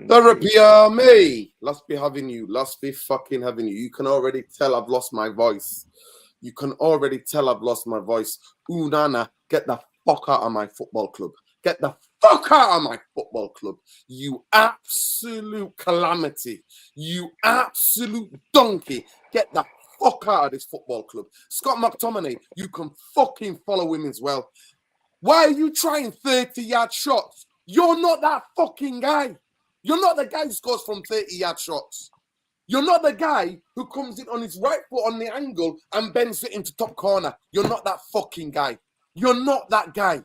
Therapy, me. Let's be having you. Let's be fucking having you. You can already tell I've lost my voice. You can already tell I've lost my voice. Onana, get the fuck out of my football club. Get the fuck out of my football club. You absolute calamity. You absolute donkey. Get the fuck out of this football club. Scott McTominay, you can fucking follow him as well. Why are you trying 30-yard shots? You're not that fucking guy. You're not the guy who scores from 30-yard shots. You're not the guy who comes in on his right foot on the angle and bends it into top corner. You're not that fucking guy. You're not that guy.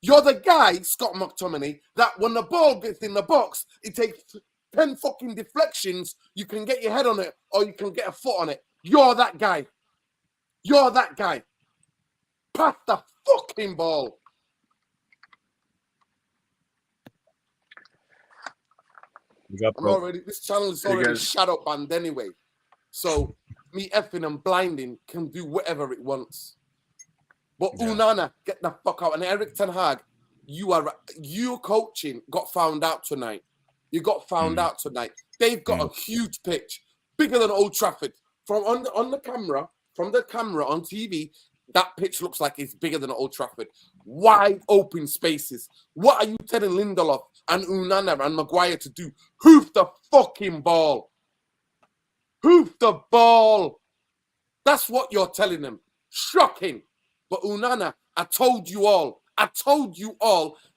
You're the guy, Scott McTominay, that when the ball gets in the box, it takes 10 fucking deflections. You can get your head on it or you can get a foot on it. You're that guy. You're that guy. Pass the fucking ball. This channel is already shadow banned anyway. So me effing and blinding can do whatever it wants. But Onana, get the fuck out. And Eric Ten Hag, your coaching got found out tonight. You got found out tonight. They've got a huge pitch, bigger than Old Trafford. From the camera on TV, that pitch looks like it's bigger than Old Trafford. Wide open spaces. What are you telling Lindelof and Onana and Maguire to do? Hoof the fucking ball. Hoof the ball. That's what you're telling them. Shocking. But Onana, I told you all.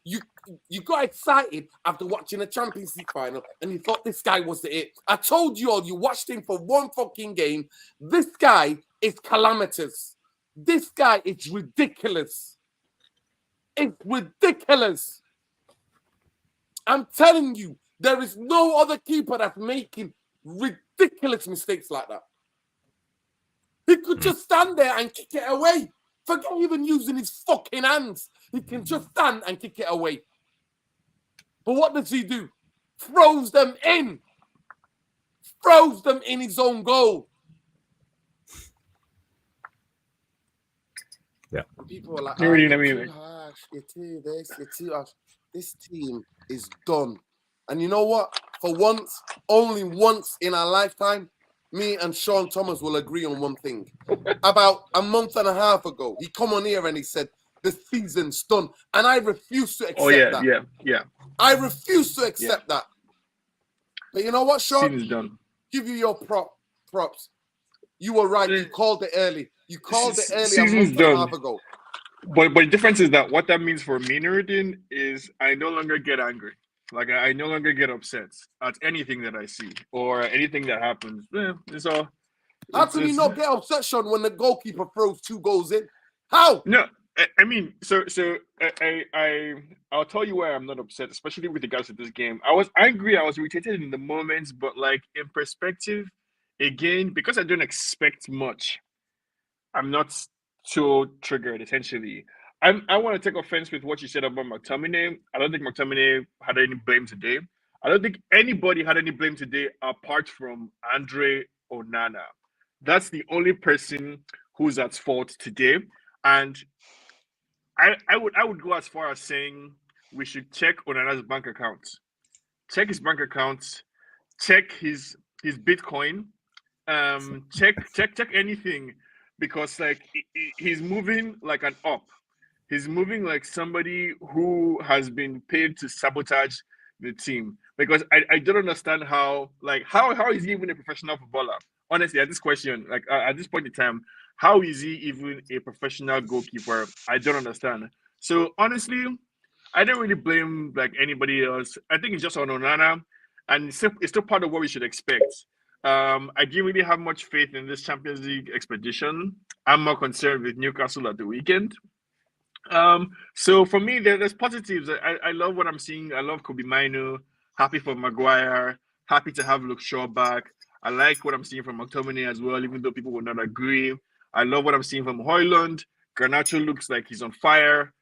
You got excited after watching a Champions League final and you thought this guy was it. I told you all. You watched him for one fucking game. This guy is calamitous. This guy is ridiculous. It's ridiculous. I'm telling you, there is no other keeper that's making ridiculous mistakes like that. He could just stand there and kick it away. Forget even using his fucking hands. He can just stand and kick it away. But what does he do? Throws them in. Throws them in his own goal. Yeah. And people are like, you're too harsh, you're too this, you're too harsh. This team is done. And you know what? For once, only once in our lifetime, me and Sean Thomas will agree on one thing. About a month and a half ago, he come on here and he said, the season's done. And I refuse to accept that. Yeah. I refuse to accept that. But you know what, Sean? Season's done. Give you your props. You were right. You called it early. You called it early a month and a half ago. But the difference is that what that means for me, Nuruddin, is I no longer get angry. Like, I no longer get upset at anything that I see or anything that happens. It's all. How can you not get upset, Sean, when the goalkeeper throws 2 goals in? How? No, I mean, I'll tell you why I'm not upset, especially with regards to this game. I was angry, I was irritated in the moments, but like in perspective, again, because I don't expect much, I'm not so triggered, essentially. I want to take offense with what you said about McTominay. I don't think McTominay had any blame today. I don't think anybody had any blame today apart from Andre Onana. That's the only person who's at fault today. And I would go as far as saying we should check Onana's bank account. Check his bank account. Check his Bitcoin. Check anything, because like he's moving like an op. He's moving like somebody who has been paid to sabotage the team. Because I don't understand how is he even a professional footballer? Honestly, at this question, like at this point in time, how is he even a professional goalkeeper? I don't understand. So honestly, I don't really blame like anybody else. I think it's just on Onana, and it's still part of what we should expect. I didn't really have much faith in this Champions League expedition. I'm more concerned with Newcastle at the weekend. So for me, there's positives. I love what I'm seeing. I love Kobe Mino. Happy for Maguire. Happy to have Luke Shaw back. I like what I'm seeing from McTominay as well, even though people will not agree. I love what I'm seeing from Højlund. Garnacho looks like he's on fire.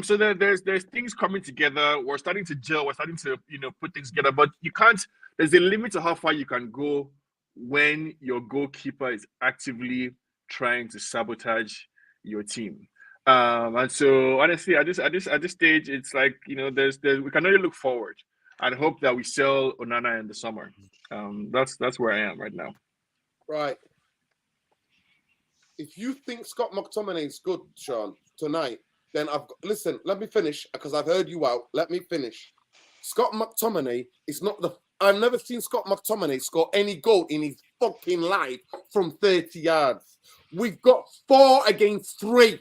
So there's things coming together. We're starting to gel. We're starting to put things together. But you can't. There's a limit to how far you can go when your goalkeeper is actively trying to sabotage your team. And so honestly, at this stage, it's like we can only look forward. and hope that we sell Onana in the summer. That's where I am right now. Right. If you think Scott McTominay is good, Sean, tonight, then listen, let me finish because I've heard you out. Let me finish. Scott McTominay is not I've never seen Scott McTominay score any goal in his fucking life from 30 yards. We've got 4 against 3.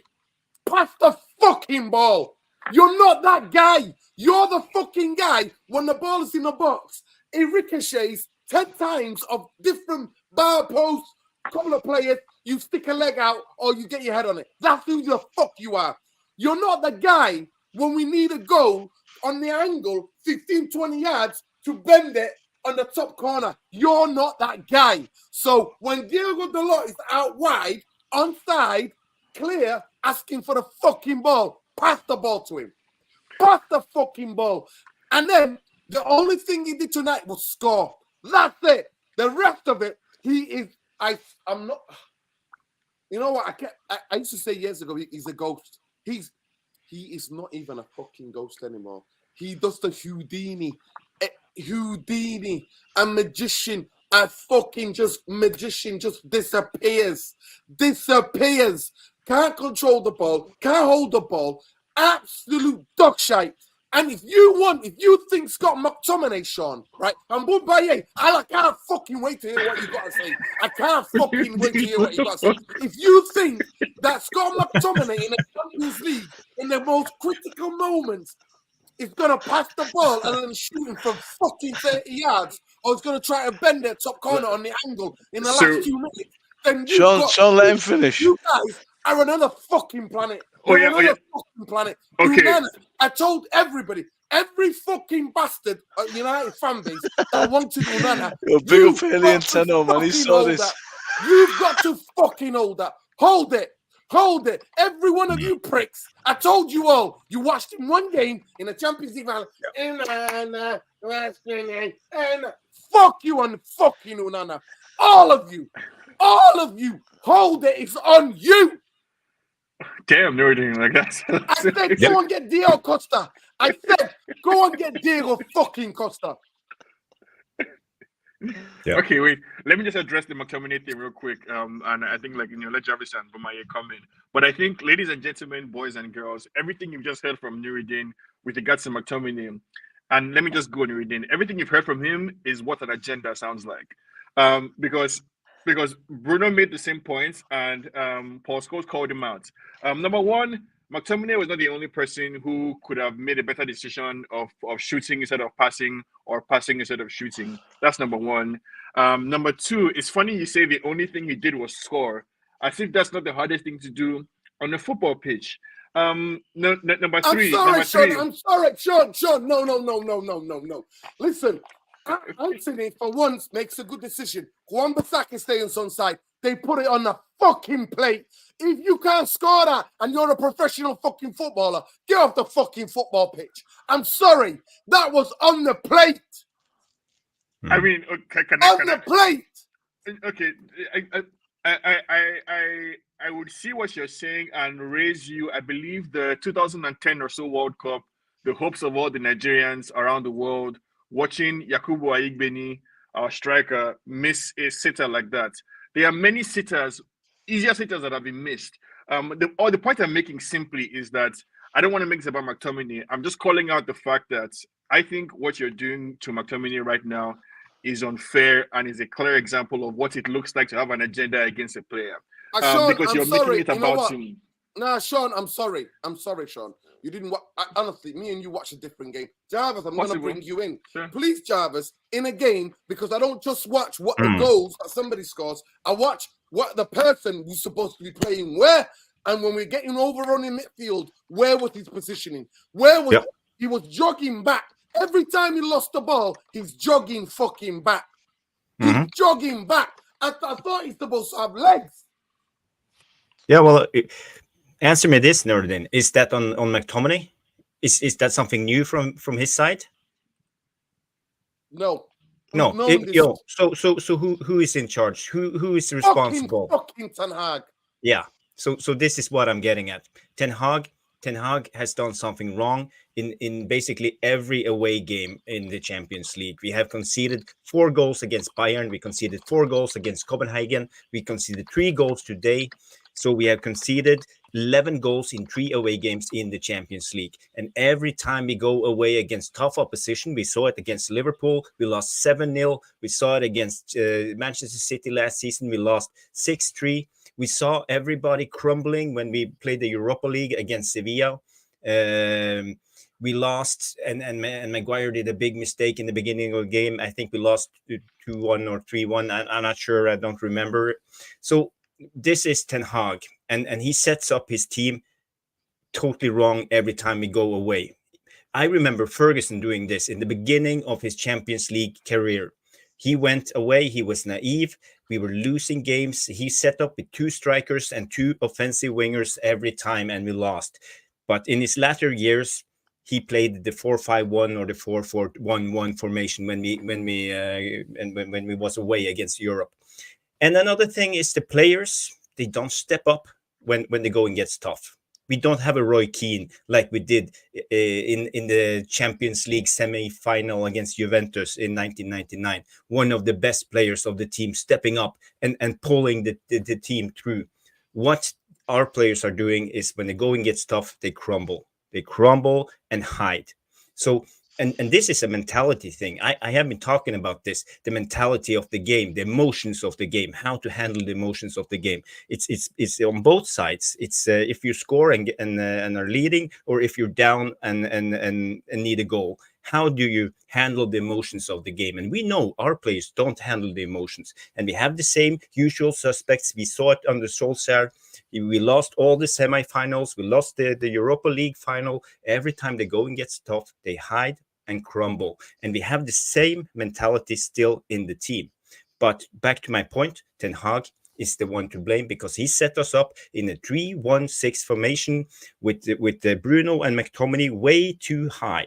Pass the fucking ball. You're not that guy. You're the fucking guy when the ball is in the box. It ricochets 10 times of different bar posts, couple of players, you stick a leg out or you get your head on it. That's who the fuck you are. You're not the guy when we need a goal on the angle, 15, 20 yards to bend it on the top corner. You're not that guy. So when Diego Dalot is out wide, onside, clear, asking for the fucking ball, pass the ball to him. Pass the fucking ball. And then the only thing he did tonight was score. That's it. The rest of it, I'm not. You know what? I used to say years ago, he's a ghost. He is not even a fucking ghost anymore. He does the Houdini, a magician, a fucking magician just disappears. Can't control the ball, can't hold the ball. Absolute dog shite. And if you think Scott McTominay, Sean, right, and Mbaye, I can't fucking wait to hear what you got to say. I can't fucking wait to hear what you got to say. If you think that Scott McTominay in the Champions League, in the most critical moments, is going to pass the ball and then shooting from fucking 30 yards, or is going to try to bend their top corner on the angle in the last 2 minutes, then Sean, let him finish. You guys are another fucking planet. Fucking planet. Okay. Onana, I told everybody, every fucking bastard at United fan base that wanted Onana. You're a big up alien tenor, man. He saw this. You've got to fucking hold that. Hold it. Every one of you pricks. I told you all. You watched him one game in the Champions League final. And fuck you on fucking Onana. All of you. Hold it. It's on you. Damn, they were doing like that. I said, go and get Diego Costa. I said, go and get Diego fucking Costa. Yeah. Okay, wait. Let me just address the McTominay thing real quick. And I think, let Jarvis and Bumaye come in. But I think, ladies and gentlemen, boys and girls, everything you've just heard from Nuruddin with regards to McTominay, and let me just go Nuruddin. Everything you've heard from him is what an agenda sounds like. Because Bruno made the same points and Paul Scholes called him out. Number one, McTominay was not the only person who could have made a better decision of shooting instead of passing or passing instead of shooting. That's number one. Number two, it's funny you say the only thing he did was score, as if that's not the hardest thing to do on a football pitch. Number three. I'm sorry, Sean. No. Listen. Anthony, for once, makes a good decision. Wan-Bissaka stays on side. They put it on the fucking plate. If you can't score that and you're a professional fucking footballer, get off the fucking football pitch. I'm sorry. That was on the plate. I mean, the plate. Okay, I would see what you're saying and raise you. I believe the 2010 or so World Cup, the hopes of all the Nigerians around the world watching Yakubu Aigbeni, our striker, miss a sitter like that. There are many sitters, easier sitters that have been missed. The point I'm making simply is that I don't want to make this about McTominay. I'm just calling out the fact that I think what you're doing to McTominay right now is unfair and is a clear example of what it looks like to have an agenda against a player. Sean, because you're making it about him. Nah, Sean, I'm sorry, Sean. You didn't watch. Honestly, me and you watched a different game. Jarvis, I'm going to bring you in. Sure. Please, Jarvis, in a game, because I don't just watch what the goals that somebody scores. I watch what the person who's supposed to be playing where. And when we're getting overrun in midfield, where was his positioning? He was jogging back. Every time he lost the ball, he's jogging fucking back. He's jogging back. I thought he's supposed to have legs. Yeah, well... Answer me this, Nuruddin. Is that on McTominay? Is that something new from his side? No. So who is in charge? Who is responsible? Fucking Ten Hag. Yeah. So this is what I'm getting at. Ten Hag Ten Hag has done something wrong in basically every away game in the Champions League. We have conceded 4 goals against Bayern. We conceded 4 goals against Copenhagen. We conceded 3 goals today. So we have conceded 11 goals in 3 away games in the Champions League. And every time we go away against tough opposition, we saw it against Liverpool, we lost 7-0. We saw it against Manchester City last season, we lost 6-3. We saw everybody crumbling when we played the Europa League against Sevilla. We lost, and Maguire did a big mistake in the beginning of the game. I think we lost 2-1 or 3-1. I'm not sure. I don't remember. So this is Ten Hag, and he sets up his team totally wrong every time we go away. I remember Ferguson doing this in the beginning of his Champions League career. He went away. He was naive. We were losing games. He set up with 2 strikers and 2 offensive wingers every time, and we lost. But in his latter years, he played the 4-5-1 or the 4-4-1-1 formation when we was away against Europe. And another thing is the players, they don't step up when the going gets tough. We don't have a Roy Keane like we did in the Champions League semi-final against Juventus in 1999. One of the best players of the team stepping up and pulling the team through. What our players are doing is when the going gets tough, they crumble. They crumble and hide. So, and this is a mentality thing. I have been talking about this, the mentality of the game, the emotions of the game, how to handle the emotions of the game. It's on both sides. It's if you score and are leading, or if you're down and need a goal. How do you handle the emotions of the game? And we know our players don't handle the emotions. And we have the same usual suspects. We saw it under Solskjaer. We lost all the semifinals. We lost the Europa League final. Every time the going gets tough, they hide and crumble. And we have the same mentality still in the team. But back to my point, Ten Hag is the one to blame because he set us up in a 3-1-6 formation with Bruno and McTominay way too high.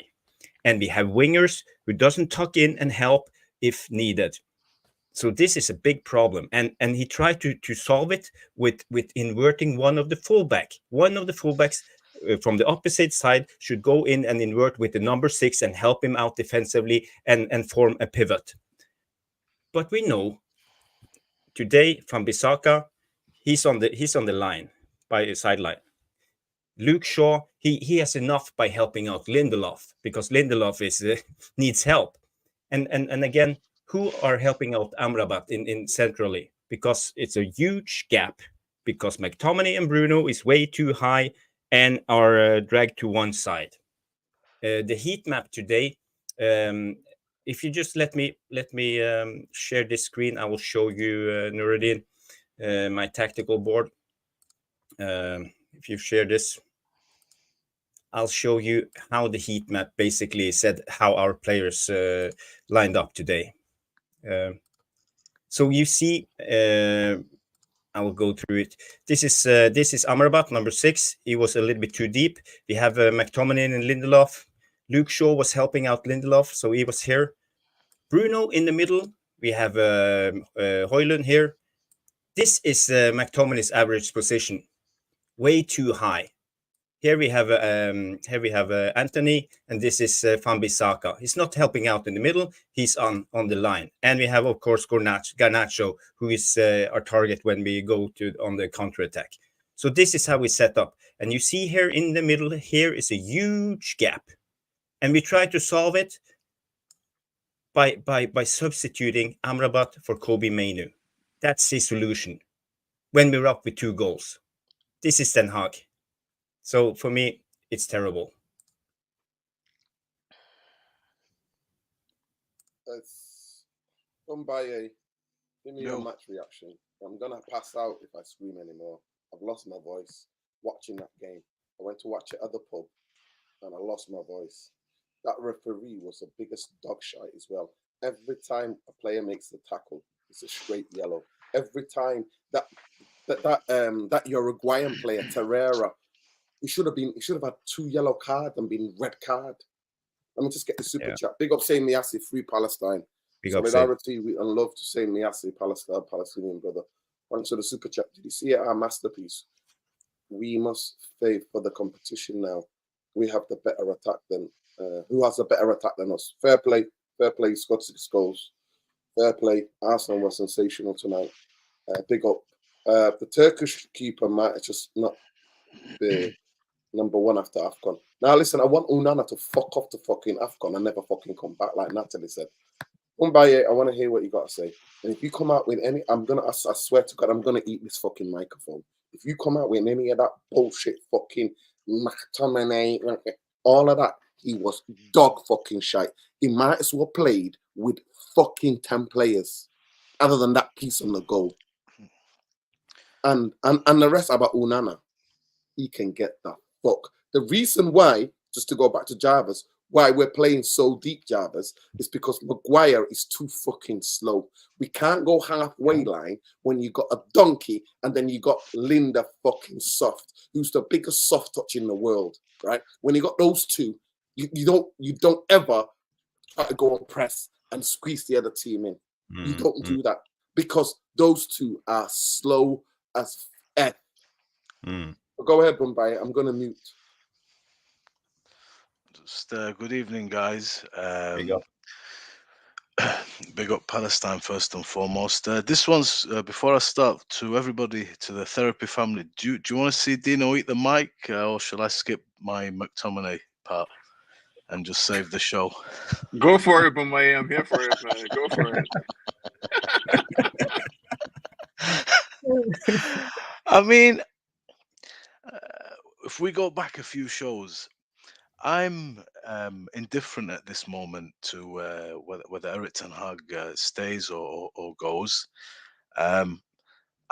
And we have wingers who doesn't tuck in and help if needed. So this is a big problem. And he tried to solve it with inverting one of the fullback. One of the fullbacks from the opposite side should go in and invert with the number 6 and help him out defensively and form a pivot. But we know today from Bissaka, he's on the line by the sideline. Luke Shaw, he has enough by helping out Lindelof because Lindelof needs help. And again, who are helping out Amrabat in centrally? Because it's a huge gap because McTominay and Bruno is way too high and are dragged to one side. The heat map today, if you just let me share this screen, I will show you, Nuruddin, my tactical board. If you share this, I'll show you how the heat map basically said how our players lined up today. So you see, I will go through it. This is Amrabat, number 6. He was a little bit too deep. We have McTominay and Lindelof. Luke Shaw was helping out Lindelof, so he was here. Bruno in the middle. We have Højlund here. This is McTominay's average position, way too high. Here we have Anthony, and this is Wan-Bissaka. He's not helping out in the middle. He's on the line. And we have, of course, Garnacho, who is our target when we go on the counter-attack. So this is how we set up. And you see here in the middle, here is a huge gap. And we try to solve it by substituting Amrabat for Kobe Mainoo. That's his solution when we're up with 2 goals. This is Ten Hag. So for me, it's terrible. Somebody give me a match reaction. I'm gonna pass out if I scream anymore. I've lost my voice watching that game. I went to watch it at the pub and I lost my voice. That referee was the biggest dog shite as well. Every time a player makes the tackle, it's a straight yellow. Every time that Uruguayan player Terrera, he should have had 2 yellow cards and been red card. Let me just get the super chat. Big up Saint Miasi, free Palestine. Solidarity and love to Saint Miasi, Palestinian brother. Thanks for the super chat. Did you see it? Our masterpiece. we must fight for the competition now. We have the better attack than who has a better attack than us. Fair play, Scott 6 goals. Fair play. Arsenal were sensational tonight. Big up. The Turkish keeper might just not be number one after AFCON. Now listen, I want Onana to fuck off to fucking AFCON and never fucking come back, like Natalie said. Mbaye, I want to hear what you got to say. And if you come out with any, I swear to God, I'm gonna eat this fucking microphone. If you come out with any of that bullshit fucking McTominay, all of that, he was dog fucking shite. He might as well played with fucking 10 players, other than that piece on the goal. And the rest about Onana, he can get the fuck. The reason why, just to go back to Jarvis, why we're playing so deep, Jarvis, is because Maguire is too fucking slow. We can't go halfway line when you got a donkey and then you got Linda fucking Soft, who's the biggest soft touch in the world, right? When you got those two, you don't ever try to go and press and squeeze the other team in. You don't do that because those two are slow as F. Go ahead, Bombay. I'm going to mute. Just, good evening, guys. Big up. Big up Palestine first and foremost. This one's before I start, to everybody, to the therapy family. Do you want to see Dino eat the mic, or shall I skip my McTominay part and just save the show? Go for it, Bombay. I'm here for it, man. Go for it. I mean, if we go back a few shows, I'm indifferent at this moment to whether Eric Ten Hag stays or goes. I'm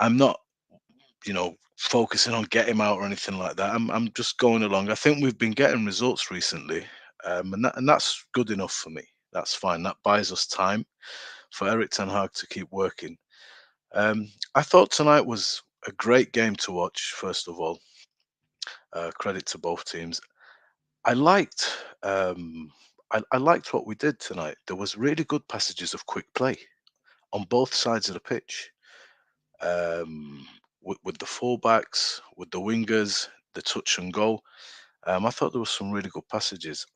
not, focusing on get him out or anything like that. I'm just going along. I think we've been getting results recently, and that's good enough for me. That's fine. That buys us time for Eric Ten Hag to keep working. I thought tonight was a great game to watch. First of all, credit to both teams. I liked I liked what we did tonight. There was really good passages of quick play on both sides of the pitch. With the fullbacks, with the wingers, the touch and go. I thought there was some really good passages.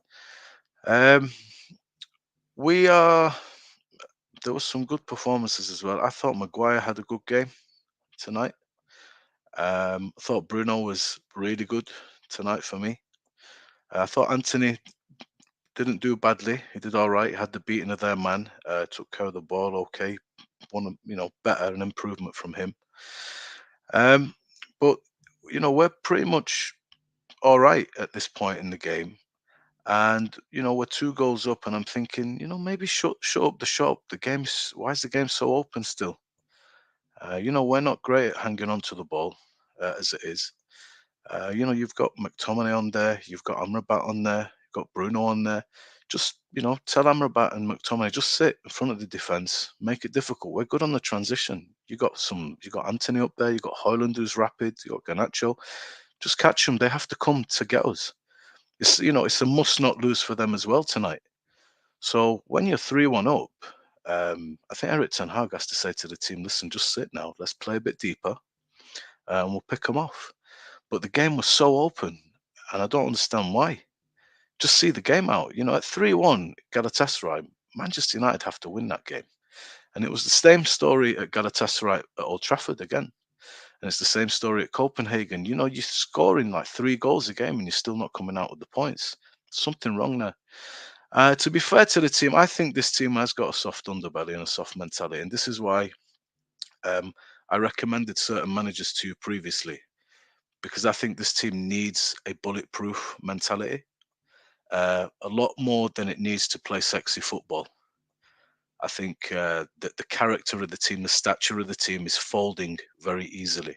We are There was some good performances as well. I thought Maguire had a good game tonight. I thought Bruno was really good tonight for me. I thought Anthony didn't do badly. He did all right. He had the beating of their man. Took care of the ball. Okay, better, an improvement from him. But we're pretty much all right at this point in the game, and we're 2 goals up, and I'm thinking, maybe shut up the shop. Why is the game so open still? We're not great at hanging on to the ball as it is. You've got McTominay on there, you've got Amrabat on there, you've got Bruno on there. Just, tell Amrabat and McTominay, just sit in front of the defence, make it difficult. We're good on the transition. You got Anthony up there, you got Højlund who's rapid, you got Garnacho. Just catch them. They have to come to get us. It's a must not lose for them as well tonight. So when you're 3-1 up, I think Eric Ten Hag has to say to the team, listen, just sit now. Let's play a bit deeper and we'll pick them off. But the game was so open, and I don't understand why. Just see the game out. At 3-1, Galatasaray, Manchester United have to win that game. And it was the same story at Galatasaray at Old Trafford again. And it's the same story at Copenhagen. You're scoring like 3 goals a game and you're still not coming out with the points. Something wrong there. To be fair to the team, I think this team has got a soft underbelly and a soft mentality. And this is why I recommended certain managers to you previously, because I think this team needs a bulletproof mentality, a lot more than it needs to play sexy football. I think that the character of the team, the stature of the team is folding very easily.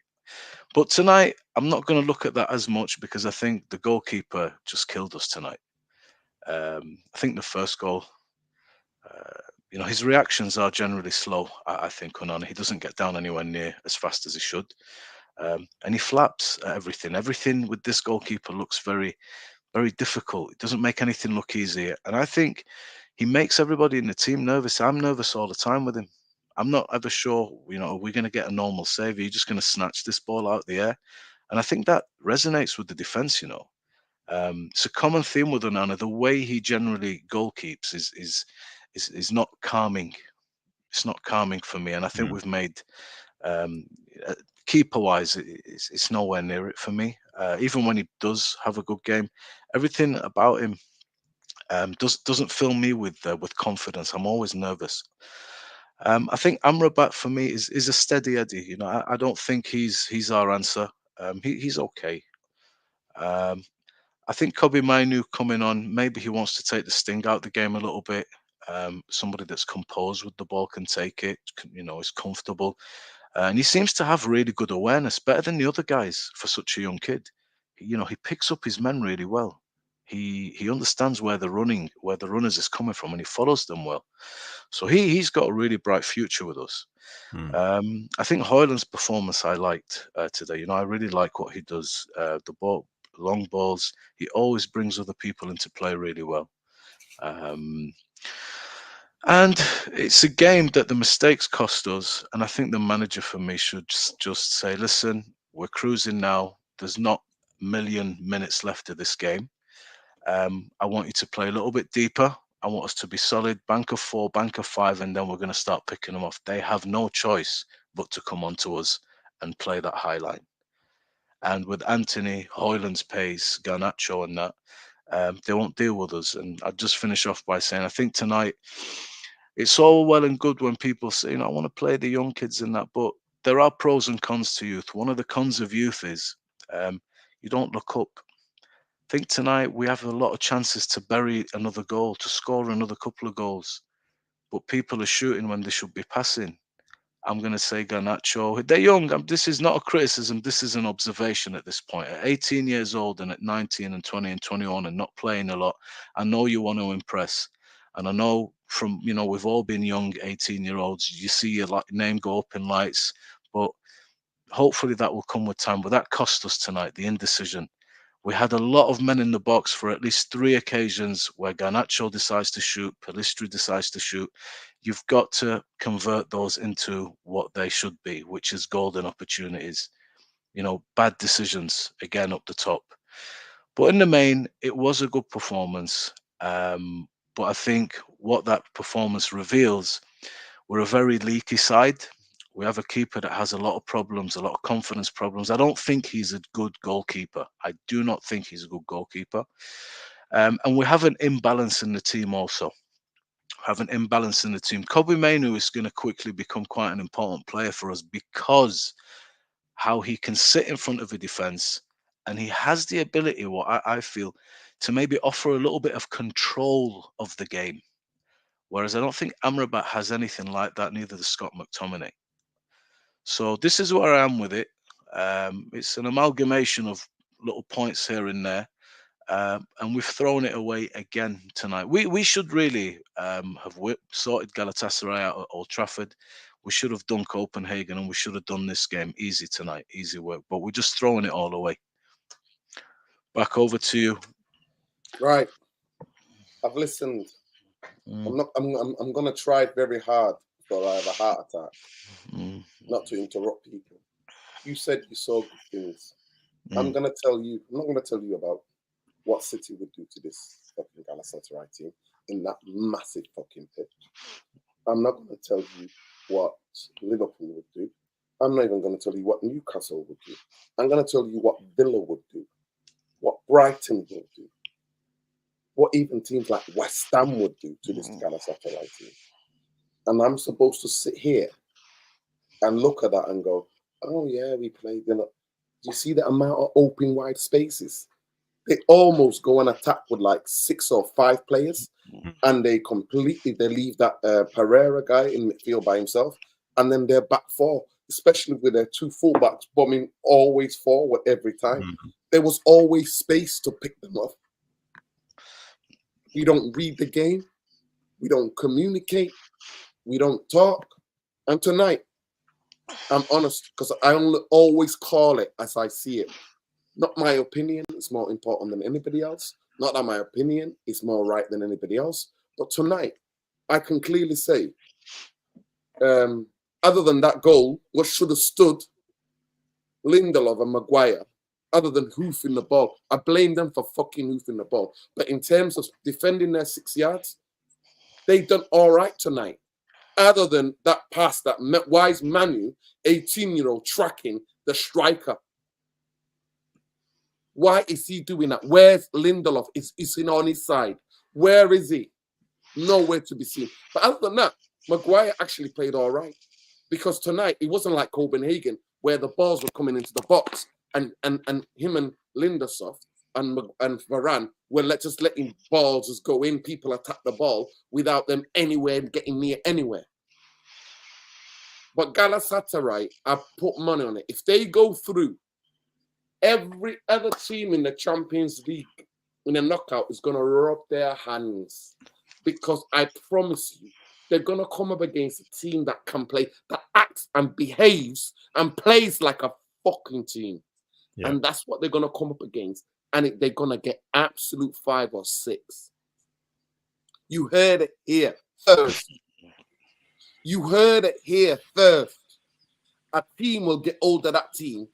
But tonight, I'm not going to look at that as much because I think the goalkeeper just killed us tonight. I think the first goal, his reactions are generally slow. I think Onana, he doesn't get down anywhere near as fast as he should. And he flaps at everything. Everything with this goalkeeper looks very, very difficult. It doesn't make anything look easy. And I think he makes everybody in the team nervous. I'm nervous all the time with him. I'm not ever sure, are we going to get a normal save? Are you just going to snatch this ball out of the air? And I think that resonates with the defense, you know. It's a common theme with Onana. The way he generally goal keeps is not calming. It's not calming for me. And I think we've made um, keeper wise, it's nowhere near it for me. Even when he does have a good game, everything about him doesn't fill me with confidence. I'm always nervous. I think Amrabat for me is a steady Eddie. You know, I don't think he's our answer. He's okay. Um, I think Kobe Mainu coming on, maybe he wants to take the sting out the game a little bit. Somebody that's composed with the ball can take it. You know, is comfortable, and he seems to have really good awareness, better than the other guys for such a young kid. You know, he picks up his men really well. He understands where the runners is coming from, and he follows them well. So he's got a really bright future with us. I think Hoyland's performance I liked today. You know, I really like what he does. The ball, long balls. He always brings other people into play really well. And it's a game that the mistakes cost us. And I think the manager for me should just say, listen, we're cruising now. There's not a million minutes left of this game. I want you to play a little bit deeper. I want us to be solid, bank of 4, bank of 5, and then we're going to start picking them off. They have no choice but to come on to us and play that high line. And with Anthony, Hoyland's pace, Garnacho and that, they won't deal with us. And I'll just finish off by saying, I think tonight, it's all well and good when people say, you know, I want to play the young kids in that, but there are pros and cons to youth. One of the cons of youth is you don't look up. I think tonight we have a lot of chances to bury another goal, to score another couple of goals, but people are shooting when they should be passing. I'm going to say Garnacho. They're young. This is not a criticism. This is an observation at this point. At 18 years old and at 19 and 20 and 21 and not playing a lot, I know you want to impress. And I know from, you know, we've all been young 18-year-olds. You see your name go up in lights, but hopefully that will come with time. But that cost us tonight, the indecision. We had a lot of men in the box for at least 3 occasions where Garnacho decides to shoot, Pellistri decides to shoot. You've got to convert those into what they should be, which is golden opportunities. You know, bad decisions, again, up the top. But in the main, it was a good performance. But I think what that performance reveals, we're a very leaky side. We have a keeper that has a lot of problems, a lot of confidence problems. I don't think he's a good goalkeeper. I do not think he's a good goalkeeper. And we have an imbalance in the team also. Have an imbalance in the team. Kobe Mainu is going to quickly become quite an important player for us because how he can sit in front of a defense and he has the ability, what I feel, to maybe offer a little bit of control of the game. Whereas I don't think Amrabat has anything like that, neither does Scott McTominay. So this is where I am with it. It's an amalgamation of little points here and there. And we've thrown it away again tonight. We should really have sorted Galatasaray out at Old Trafford. We should have done Copenhagen and we should have done this game easy tonight, easy work. But we're just throwing it all away. Back over to you. Right. I've listened. I'm gonna try very hard before I have a heart attack. Not to interrupt people. You said you saw good things. I'm not gonna tell you about what City would do to this fucking Galatasaray team in that massive fucking pitch. I'm not gonna tell you what Liverpool would do. I'm not even gonna tell you what Newcastle would do. I'm gonna tell you what Villa would do, what Brighton would do, what even teams like West Ham would do to this Galatasaray team. And I'm supposed to sit here and look at that and go, oh yeah, we played. You know, do you see the amount of open wide spaces? They almost go and attack with like 6 or 5 players, and they leave that Pereira guy in midfield by himself, and then they're back 4, especially with their 2 fullbacks bombing always forward every time. There was always space to pick them up. We don't read the game, we don't communicate, we don't talk. And tonight, I'm honest, because I always call it as I see it. Not my opinion is more important than anybody else. Not that my opinion is more right than anybody else. But tonight, I can clearly say, other than that goal, what should have stood Lindelof and Maguire other than hoofing the ball. I blame them for fucking hoofing the ball. But in terms of defending their 6 yards, they done all right tonight. Other than that pass that wise Manu, 18-year-old, tracking the striker. Why is he doing that? Where's Lindelof? Is he on his side? Where is he? Nowhere to be seen. But other than that, Maguire actually played all right. Because tonight, it wasn't like Copenhagen, where the balls were coming into the box and him and Lindelof and Varane were just letting balls just go in. People attack the ball without them anywhere getting near anywhere. But Galatasaray, I put money on it. If they go through, every other team in the Champions League in a knockout is going to rub their hands. Because I promise you, they're going to come up against a team that can play, that acts and behaves and plays like a fucking team. Yeah. And that's what they're going to come up against. And they're going to get absolute 5 or 6. You heard it here first. You heard it here first. A team will get hold of that team.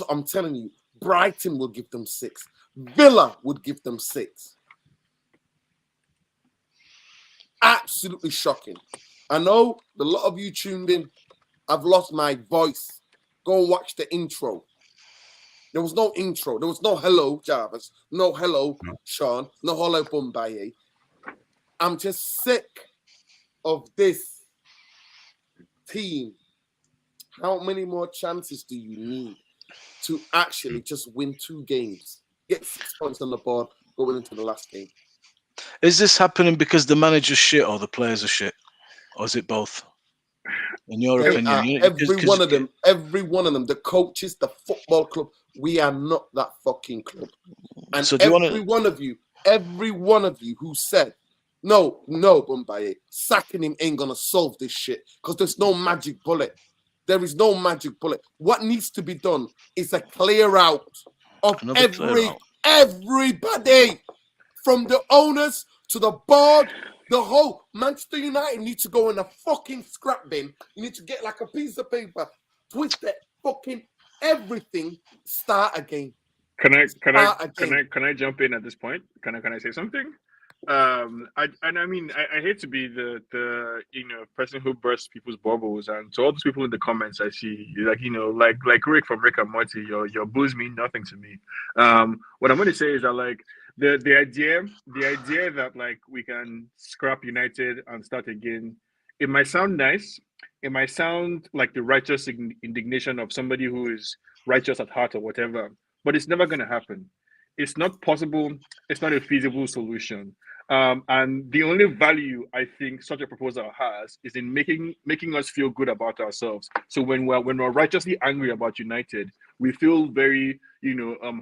I'm telling you, Brighton will give them 6. Villa would give them 6. Absolutely shocking. I know a lot of you tuned in. I've lost my voice. Go and watch the intro. There was no intro. There was no hello, Jarvis. No hello, Sean. No hello, Bombay. I'm just sick of this team. How many more chances do you need to actually just win 2 games? Get 6 points on the board going into the last game. Is this happening because the manager's shit or the players are shit? Or is it both? In your opinion? Every one of them, the coaches, the football club, we are not that fucking club. And so every one of you who said, no, Bombay, sacking him ain't going to solve this shit because there's no magic bullet. There is no magic bullet. What needs to be done is a clear out of everybody, from the owners to the board. The whole Manchester United needs to go in a fucking scrap bin. You need to get like a piece of paper, twist it, fucking everything, start again. Can I jump in at this point? Can I say something? I hate to be the person who bursts people's bubbles, and to all those people in the comments I see, like Rick from Rick and Morty, your booze mean nothing to me. What I'm going to say is that like the idea that like we can scrap United and start again, it might sound nice, it might sound like the righteous indignation of somebody who is righteous at heart or whatever, but it's never going to happen. It's not possible. It's not a feasible solution. And the only value I think such a proposal has is in making us feel good about ourselves. So when we're righteously angry about United, we feel very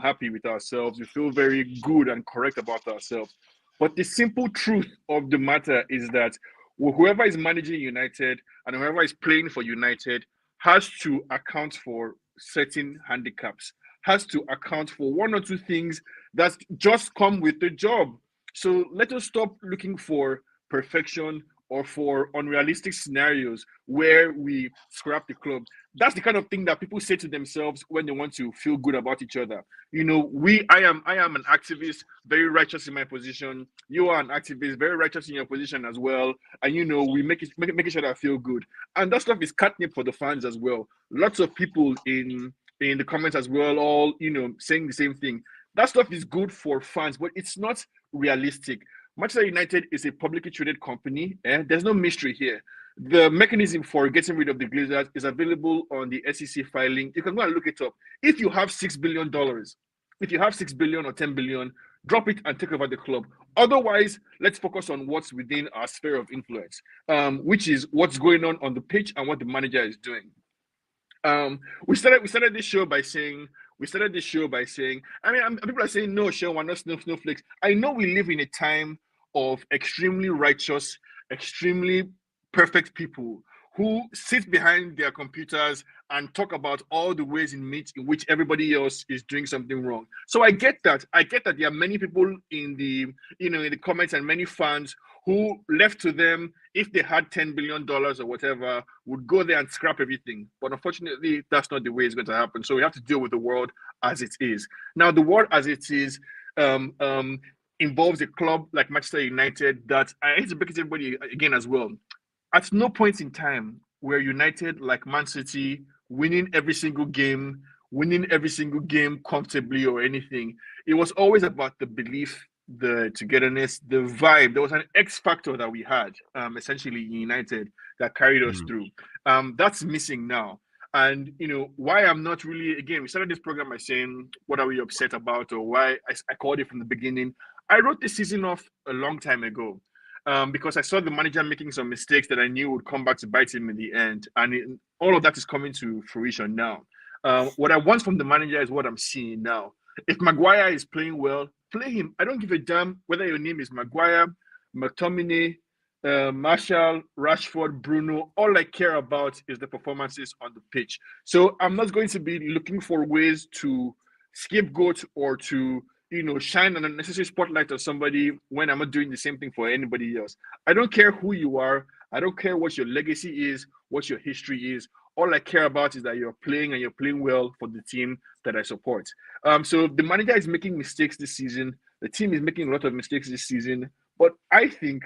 happy with ourselves. We feel very good and correct about ourselves. But the simple truth of the matter is that whoever is managing United and whoever is playing for United has to account for certain handicaps, has to account for 1 or 2 things that just come with the job. So let us stop looking for perfection or for unrealistic scenarios where we scrap the club. That's the kind of thing that people say to themselves when they want to feel good about each other. I am an activist, very righteous in my position. You are an activist, very righteous in your position as well. And we make sure that I feel good. And that stuff is catnip for the fans as well. Lots of people in the comments as well, all saying the same thing. That stuff is good for fans, but it's not realistic. Manchester United is a publicly traded company. There's no mystery here. The mechanism for getting rid of the Glazers is available on the SEC filing. You can go and look it up. If you have $6 billion, if you have $6 billion or $10 billion, drop it and take over the club. Otherwise, let's focus on what's within our sphere of influence, which is what's going on the pitch and what the manager is doing. We started this show by saying, people are saying, no, Sean, we're not snowflakes. I know we live in a time of extremely righteous, extremely perfect people who sit behind their computers and talk about all the ways in which everybody else is doing something wrong. So I get that. There are many people in the comments and many fans who, left to them, if they had $10 billion or whatever, would go there and scrap everything. But unfortunately, that's not the way it's going to happen. So we have to deal with the world as it is. Now, the world as it is involves a club like Manchester United that, I hate to break it to everybody again as well, at no point in time were United like Man City winning every single game comfortably or anything. It was always about the belief, the togetherness, the vibe. There was an X factor that we had, essentially in United, that carried us through. That's missing now. And why I'm not really, again, we started this program by saying, what are we upset about, or why I called it from the beginning. I wrote this season off a long time ago. Because I saw the manager making some mistakes that I knew would come back to bite him in the end. And all of that is coming to fruition now. What I want from the manager is what I'm seeing now. If Maguire is playing well, play him. I don't give a damn whether your name is Maguire, McTominay, Marshall, Rashford, Bruno. All I care about is the performances on the pitch. So I'm not going to be looking for ways to scapegoat or to shine an unnecessary spotlight on somebody when I'm not doing the same thing for anybody else. I don't care who you are. I don't care what your legacy is, what your history is. All I care about is that you're playing and you're playing well for the team that I support. So the manager is making mistakes this season. The team is making a lot of mistakes this season. But I think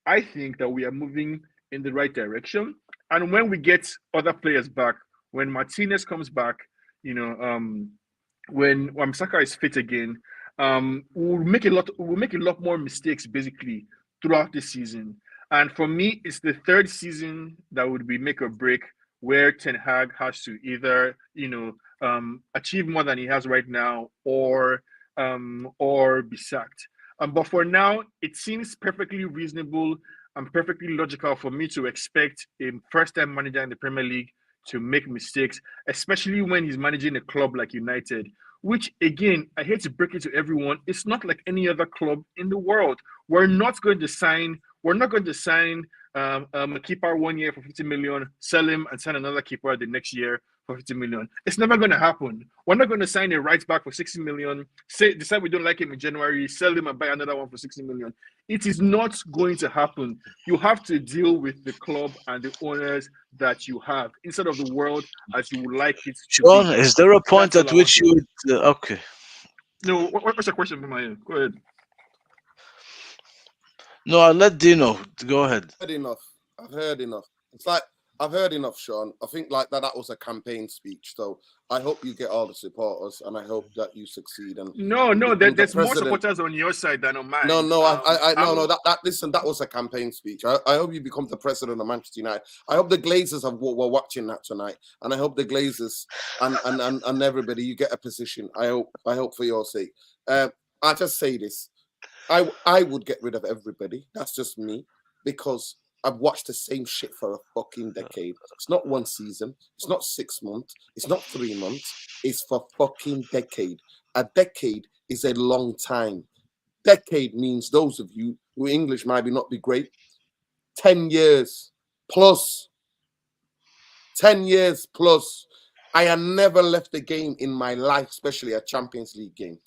that we are moving in the right direction. And when we get other players back, when Martinez comes back, when Wan-Bissaka is fit again, we'll make a lot more mistakes basically throughout this season. And for me, it's the third season that would be make or break, where Ten Hag has to either achieve more than he has right now, or be sacked. But for now, it seems perfectly reasonable and perfectly logical for me to expect a first-time manager in the Premier League to make mistakes, especially when he's managing a club like United, which, again, I hate to break it to everyone, it's not like any other club in the world. We're not going to sign a keeper 1 year for 50 million, sell him and sign another keeper the next year for 50 million. It's never going to happen. We're not going to sign a right back for 60 million, decide we don't like him in January, sell him and buy another one for 60 million. It is not going to happen. You have to deal with the club and the owners that you have instead of the world as you would like it to Sean, be. is there a point That's at all I which want you to would? Okay. No, what's your question from my end? Go ahead. No, I'll let Dino go ahead. I've heard enough. It's like I've heard enough, Sean. I think like that was a campaign speech. So I hope you get all the supporters, and I hope that you succeed. And No, become the there's more president. supporters on your side than on mine. No, listen, that was a campaign speech. I hope you become the president of Manchester United. I hope the Glazers were watching that tonight, and I hope the Glazers and everybody, you get a position. I hope for your sake. I just say this. I would get rid of everybody. That's just me, because I've watched the same shit for a fucking decade. It's not one season. It's not 6 months. It's not 3 months. It's for fucking decade. A decade is a long time. Decade means, those of you who English might not be great, 10 years plus. 10 years plus. I have never left a game in my life, especially a Champions League game.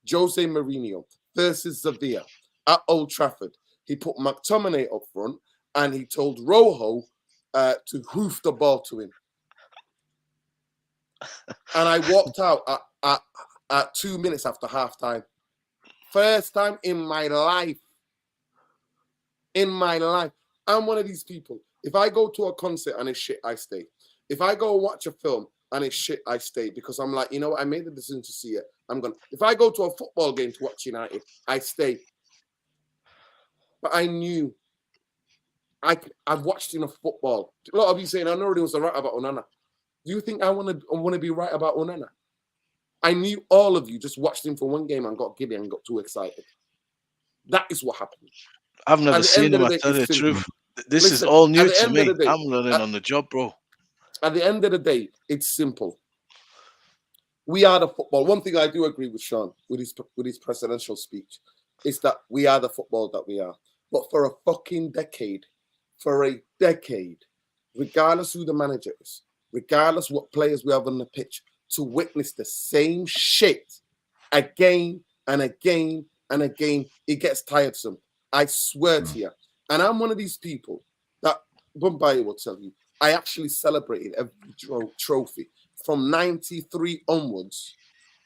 Jose Mourinho versus Sevilla at Old Trafford. He put McTominay up front, and he told Rojo to hoof the ball to him. And I walked out at 2 minutes after halftime. First time in my life. I'm one of these people. If I go to a concert and it's shit, I stay. If I go watch a film and it's shit, I stay, because I'm like, I made the decision to see it. If I go to a football game to watch United, I stay. But I knew I've watched enough football. A lot of you saying, I know it was right about Onana. Do you think I want to be right about Onana? I knew all of you just watched him for one game and got giddy and got too excited. That is what happened. I've never seen him, I tell you the truth. This is all new to me. I'm learning on the job, bro. At the end of the day, it's simple. We are the football. One thing I do agree with Sean with his presidential speech is that we are the football that we are. But for a fucking decade, regardless who the manager is, regardless what players we have on the pitch, to witness the same shit again and again and again, it gets tiresome. I swear to you, And I'm one of these people that Bombay will tell you, I actually celebrated every trophy. From 93 onwards,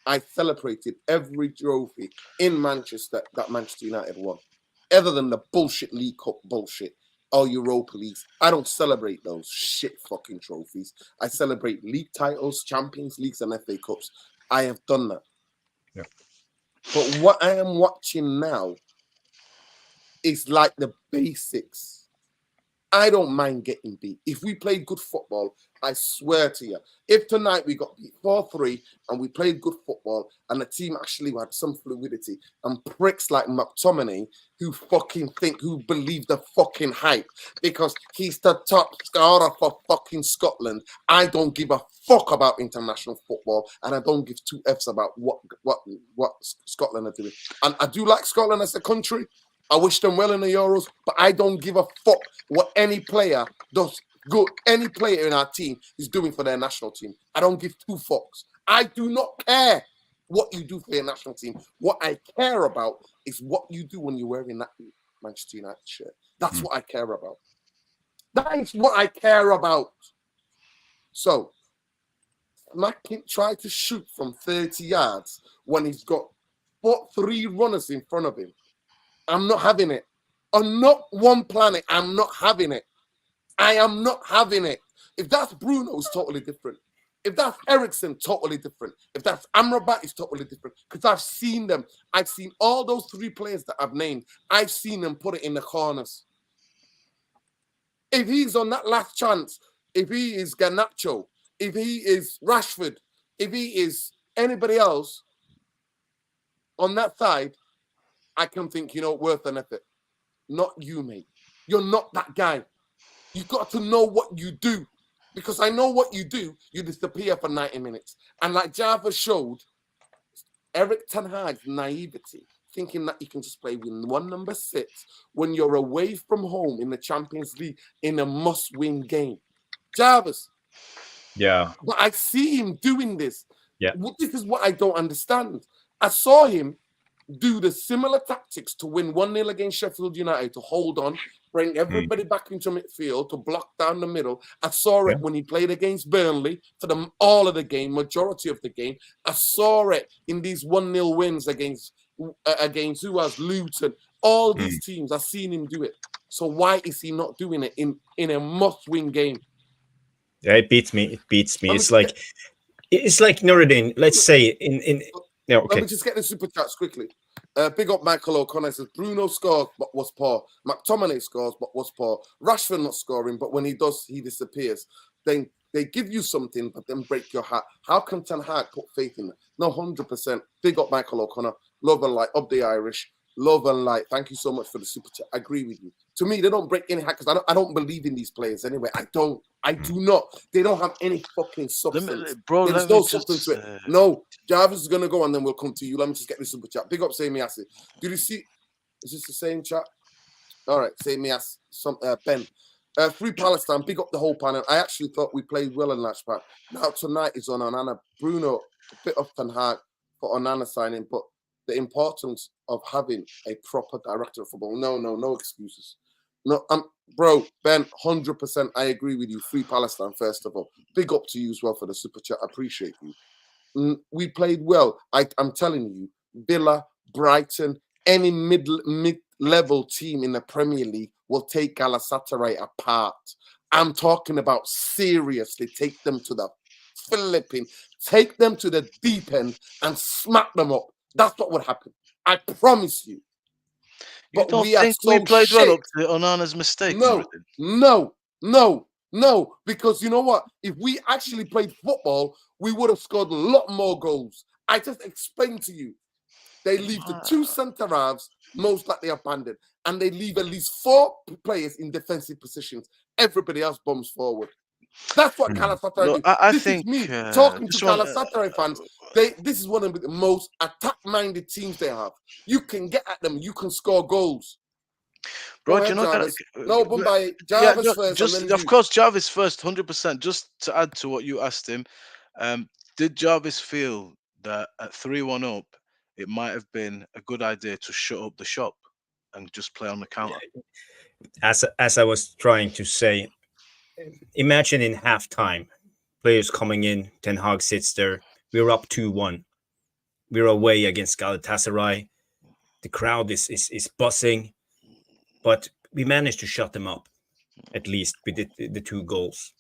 I celebrated every trophy in Manchester that Manchester United won. Other than the bullshit League Cup bullshit or Europa Leagues, I don't celebrate those shit fucking trophies. I celebrate league titles, Champions Leagues, and FA Cups. I have done that. Yeah. But what I am watching now is like the basics. I don't mind getting beat. If we played good football, I swear to you, if tonight we got beat 4-3 and we played good football and the team actually had some fluidity and pricks like McTominay who believe the fucking hype because he's the top scorer for fucking Scotland, I don't give a fuck about international football and I don't give two F's about what Scotland are doing. And I do like Scotland as a country. I wish them well in the Euros, but I don't give a fuck what any player does. Good, any player in our team is doing for their national team. I don't give two fucks. I do not care what you do for your national team. What I care about is what you do when you're wearing that Manchester United shirt. That's what I care about. That is what I care about. So, Mackin tried to shoot from 30 yards when he's got 3 runners in front of him. I'm not having it. On not one planet, I'm not having it. I am not having it. If that's Bruno, it's totally different. If that's Ericsson, totally different. If that's Amrabat, it's totally different. Because I've seen them. I've seen all those 3 players that I've named. I've seen them put it in the corners. If he's on that last chance, if he is Garnacho, if he is Rashford, if he is anybody else on that side, I can think, worth an effort. Not you, mate. You're not that guy. You've got to know what you do. Because I know what you do. You disappear for 90 minutes. And like Java showed, Eric Ten Hag's naivety, thinking that you can just play with one number 6 when you're away from home in the Champions League in a must-win game. Jarvis. Yeah. But I see him doing this. Yeah. This is what I don't understand. I saw him do the similar tactics to win 1-0 against Sheffield United, to hold on, bring everybody back into midfield, to block down the middle. I saw it when he played against Burnley for all of the game, majority of the game. I saw it in these 1-0 wins against who was Luton. All these teams, I've seen him do it. So why is he not doing it in a must-win game? Yeah, it beats me. It's like Nuruddin, let's say in yeah, okay. Let me just get the super chats quickly. Big up Michael O'Connor says Bruno scores but was poor. McTominay scores but was poor. Rashford not scoring, but when he does, he disappears. Then they give you something, but then break your heart. How can Ten Hag put faith in that? No, 100%. Big up Michael O'Connor. Love and light. Up the Irish. Love and light. Thank you so much for the super chat. I agree with you. To me, they don't break any heart because I don't believe in these players anyway. I do not. They don't have any fucking substance. There's no substance to it. No, Jarvis is going to go and then we'll come to you. Let me just get this super chat. Big up, Sami Assi. Did you see? Is this the same chat? All right, Sami Assi. Ben. Free Palestine. Big up the whole panel. I actually thought we played well in Latchback. Now tonight is on Onana. Bruno, a bit of Ten Hag for Onana signing, but the importance of having a proper director of football. No excuses. No, bro, Ben, 100%. I agree with you. Free Palestine, first of all. Big up to you as well for the super chat. I appreciate you. We played well. I'm telling you, Villa, Brighton, any mid-level team in the Premier League will take Galatasaray apart. I'm talking about seriously take them to the flipping, take them to the deep end and smack them up. That's what would happen. I promise you. You don't think we played well up to Onana's mistake? No. Because you know what? If we actually played football, we would have scored a lot more goals. I just explained to you. They leave the 2 centre halves most likely abandoned, and they leave at least 4 players in defensive positions. Everybody else bombs forward. That's what Galatasaray do. I this think, is me talking to Galatasaray fans. This is one of the most attack-minded teams they have. You can get at them. You can score goals. Bro, you know Jarvis. No, Bombay. Jarvis first. Of course, Jarvis first, 100%. Just to add to what you asked him, did Jarvis feel that at 3-1 up, it might have been a good idea to shut up the shop and just play on the counter? as I was trying to say, imagine in halftime, players coming in, Ten Hag sits there, we're up 2-1. We're away against Galatasaray. The crowd is buzzing, but we managed to shut them up, at least with the 2 goals.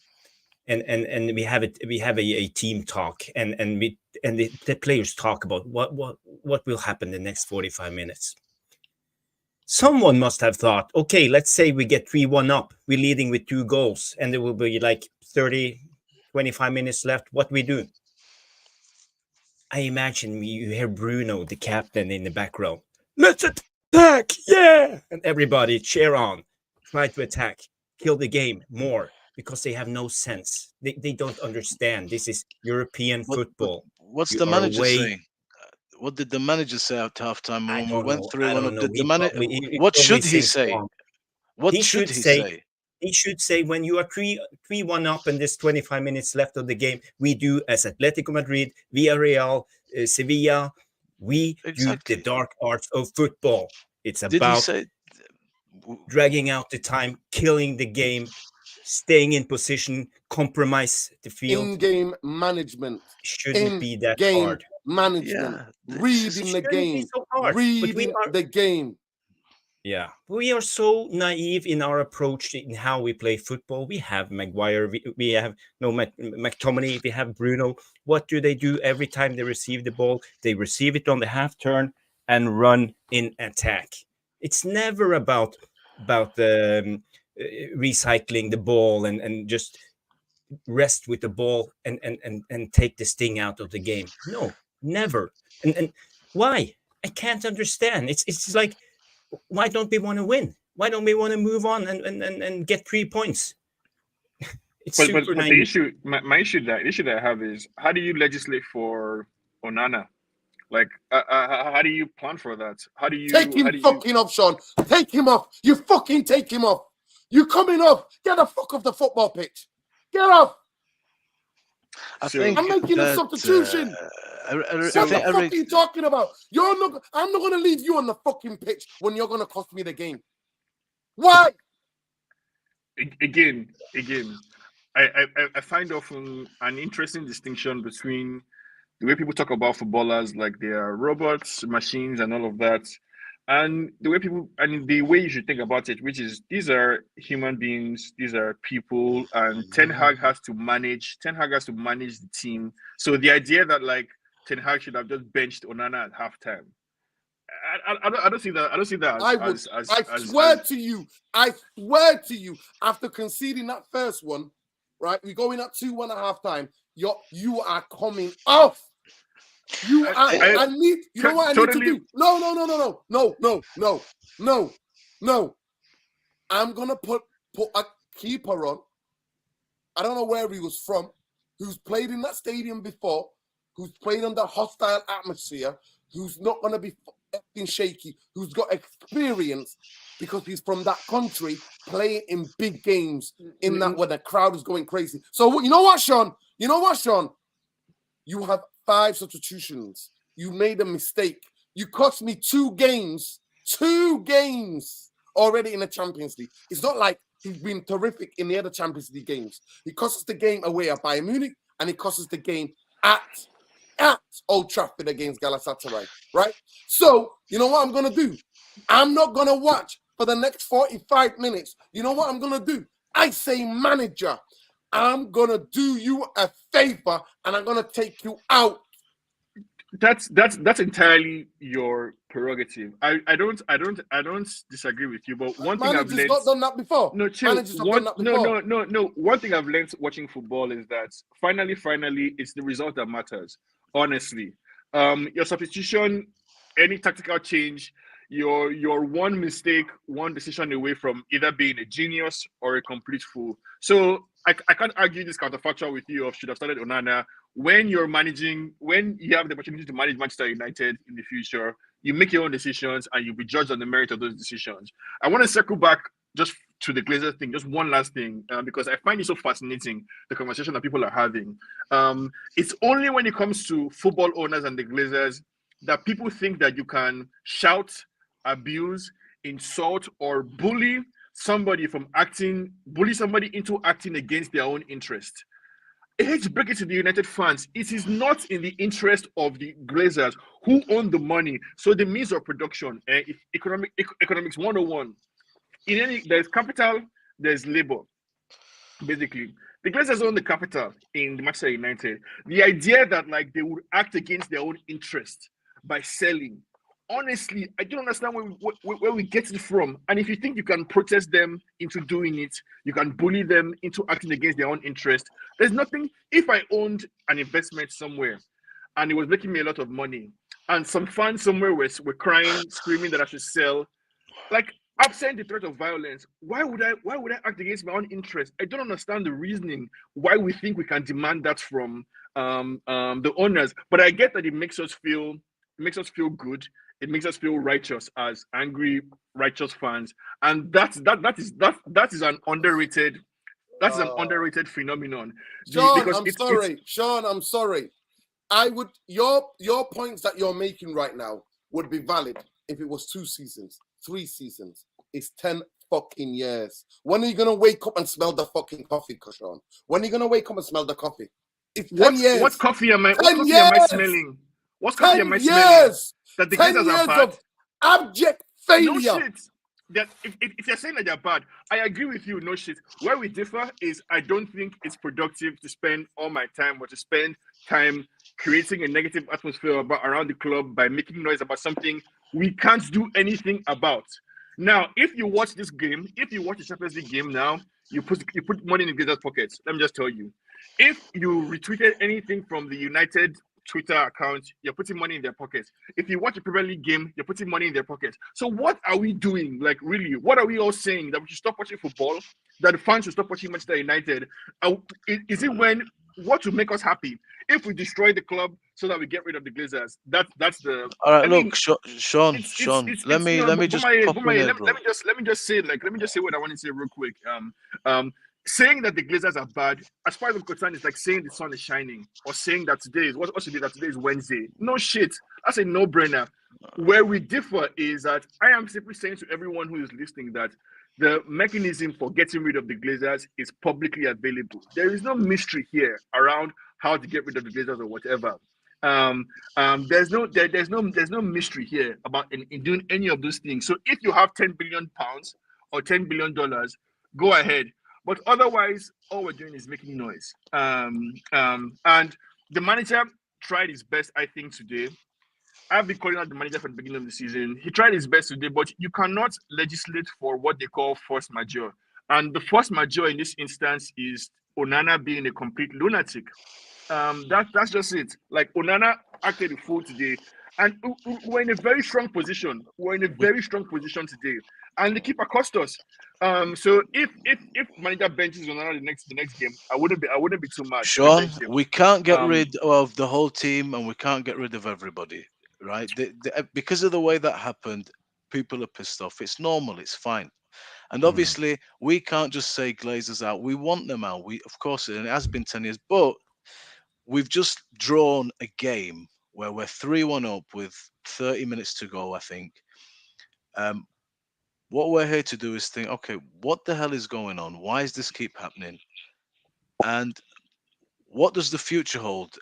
And we have a team talk, and the players talk about what will happen the next 45 minutes. Someone must have thought, okay, let's say we get 3-1 up, we're leading with 2 goals, and there will be like 25 minutes left. What we do? I imagine you hear Bruno, the captain, in the back row. Let's attack, yeah! And everybody cheer on, try to attack, kill the game more, because they have no sense. They don't understand. This is European football. What's You the are manager away. saying? What did the manager say at halftime I when we don't went know. 3-1 up? Did the He manager? probably- What probably should he sings say? wrong. What He should should he say- say? He should say, when you are 3-1 up and there's 25 minutes left of the game, we do as Atletico Madrid, Villarreal, Sevilla, we Exactly. do the dark arts of football. It's Did he about say? dragging out the time, killing the game, staying in position, compromise the field. In-game management. Shouldn't be that In-game hard. management. Yeah, this is- Reading the Shouldn't be game. so hard. But we Reading are, the game. yeah, we are so naive in our approach in how we play football. We have Maguire, we have McTominay, we have Bruno. What do? Every time they receive the ball? They receive it on the half turn and run in attack. It's never about recycling the ball and just rest with the ball and take the sting out of the game. No, never. And why? I can't understand. It's like, why don't we want to win? Why don't we want to move on and get 3 points? It's But super the naive. issue, my issue that I have is, how do you legislate for Onana? Like, how do you plan for that? How do you Take him fucking off, Sean. Take him off. You fucking take him off. You coming off. Get the fuck off the football pitch. Get off. I So- think I'm making a that, substitution. I What the think fuck Eric, are you talking about? I'm not going to leave you on the fucking pitch when you're going to cost me the game. Why? Again, I find often an interesting distinction between the way people talk about footballers like they are robots, machines, and all of that, and the way you should think about it, which is, these are human beings, these are people, and Ten Hag has to manage the team. So the idea that, like, Ten Hag should have just benched Onana at halftime, I don't see that. I don't see that. I swear to you, after conceding that first one, right? We're going up 2-1 at halftime. You are coming off. I need. You know what I need to do? No. I'm gonna put a keeper on. I don't know where he was from, who's played in that stadium before, who's played under hostile atmosphere, who's not gonna be fucking shaky, who's got experience because he's from that country, playing in big games in that where the crowd is going crazy. So you know what, Sean? You have 5 substitutions. You made a mistake. You cost me 2 games already in the Champions League. It's not like he's been terrific in the other Champions League games. He cost us the game away at Bayern Munich, and he cost us the game at Old Trafford against Galatasaray, right? So, you know what I'm going to do? I'm not going to watch for the next 45 minutes. You know what I'm going to do? I say, manager, I'm going to do you a favor, and I'm going to take you out. That's entirely your prerogative. I don't disagree with you, but one thing I've Managers learned. not done that before. No, chill. Managers have done that before. No. One thing I've learned watching football is that finally, it's the result that matters. Honestly, your substitution, any tactical change, your one mistake, one decision away from either being a genius or a complete fool. So I can't argue this counterfactual with you of should have started Onana. When you have the opportunity to manage Manchester United in the future, you make your own decisions and you'll be judged on the merit of those decisions. I want to circle back just to the Glazers thing, just one last thing, because I find it so fascinating, the conversation that people are having. It's only when it comes to football owners and the Glazers that people think that you can shout, abuse, insult, or bully somebody from bully somebody into acting against their own interest. I hate to break it to the United fans. It is not in the interest of the Glazers who own the money. So the means of production, economics 101. There's capital, there's labor. Basically, the Glazers own the capital in the Manchester United. The idea that like they would act against their own interest by selling, honestly, I don't understand where we get it from. And if you think you can protest them into doing it, you can bully them into acting against their own interest. There's nothing. If I owned an investment somewhere and it was making me a lot of money, and some fans somewhere were crying, screaming that I should sell, like absent the threat of violence, why would I act against my own interest? I don't understand the reasoning why we think we can demand that from the owners. But I get that it makes us feel good. It makes us feel righteous as angry, righteous fans, and that is an underrated phenomenon. Sean, I'm sorry. I would your points that you're making right now would be valid if it was 2 seasons, 3 seasons. It's 10 fucking years. When are you gonna wake up and smell the fucking coffee, Sean? When are you gonna wake up and smell the coffee? It's 10 years. What coffee am I smelling? What coffee am I 10 smelling? years. That the 10 Glazers years are bad. of abject failure. No shit. That if you're saying that they're bad, I agree with you. No shit. Where we differ is I don't think it's productive to spend all my time or to spend time creating a negative atmosphere around the club by making noise about something we can't do anything about. Now, if you watch this game, if you watch the Champions League game now, you put money in the Glazers' pockets. Let me just tell you, if you retweeted anything from the United Twitter account, you're putting money in their pockets. If you watch a Premier League game, you're putting money in their pockets. So what are we doing? Like, really, what are we all saying? That we should stop watching football? That the fans should stop watching Manchester United? Is it what will make us happy? If we destroy the club so that we get rid of the Glazers, that's the. All right, look, Sean, let me just pop in there, bro. Let me just say what I want to say real quick. Saying that the Glazers are bad, as far as I'm concerned, is like saying the sun is shining or saying that today is Wednesday. No shit. That's a no-brainer. Where we differ is that I am simply saying to everyone who is listening that the mechanism for getting rid of the Glazers is publicly available. There is no mystery here around how to get rid of the Glazers or whatever. There's no mystery here about in doing any of those things. So if you have £10 billion or $10 billion, go ahead. But otherwise, all we're doing is making noise. And the manager tried his best, I think, today. I've been calling out the manager from the beginning of the season. He tried his best today, but you cannot legislate for what they call force majeure. And the force majeure in this instance is Onana being a complete lunatic. That's just it. Like, Onana acted a fool today. And we're in a very strong position. We're in a very strong position today. And the keeper cost us. So if manager benches Onana the next game, I wouldn't be too mad. Sean, we can't get rid of the whole team and we can't get rid of everybody, right? Because of the way that happened, people are pissed off. It's normal. It's fine. And obviously, we can't just say Glazers out. We want them out. Of course, and it has been 10 years, but we've just drawn a game where we're 3-1 up with 30 minutes to go, I think. What we're here to do is think, okay, what the hell is going on? Why does this keep happening? And what does the future hold?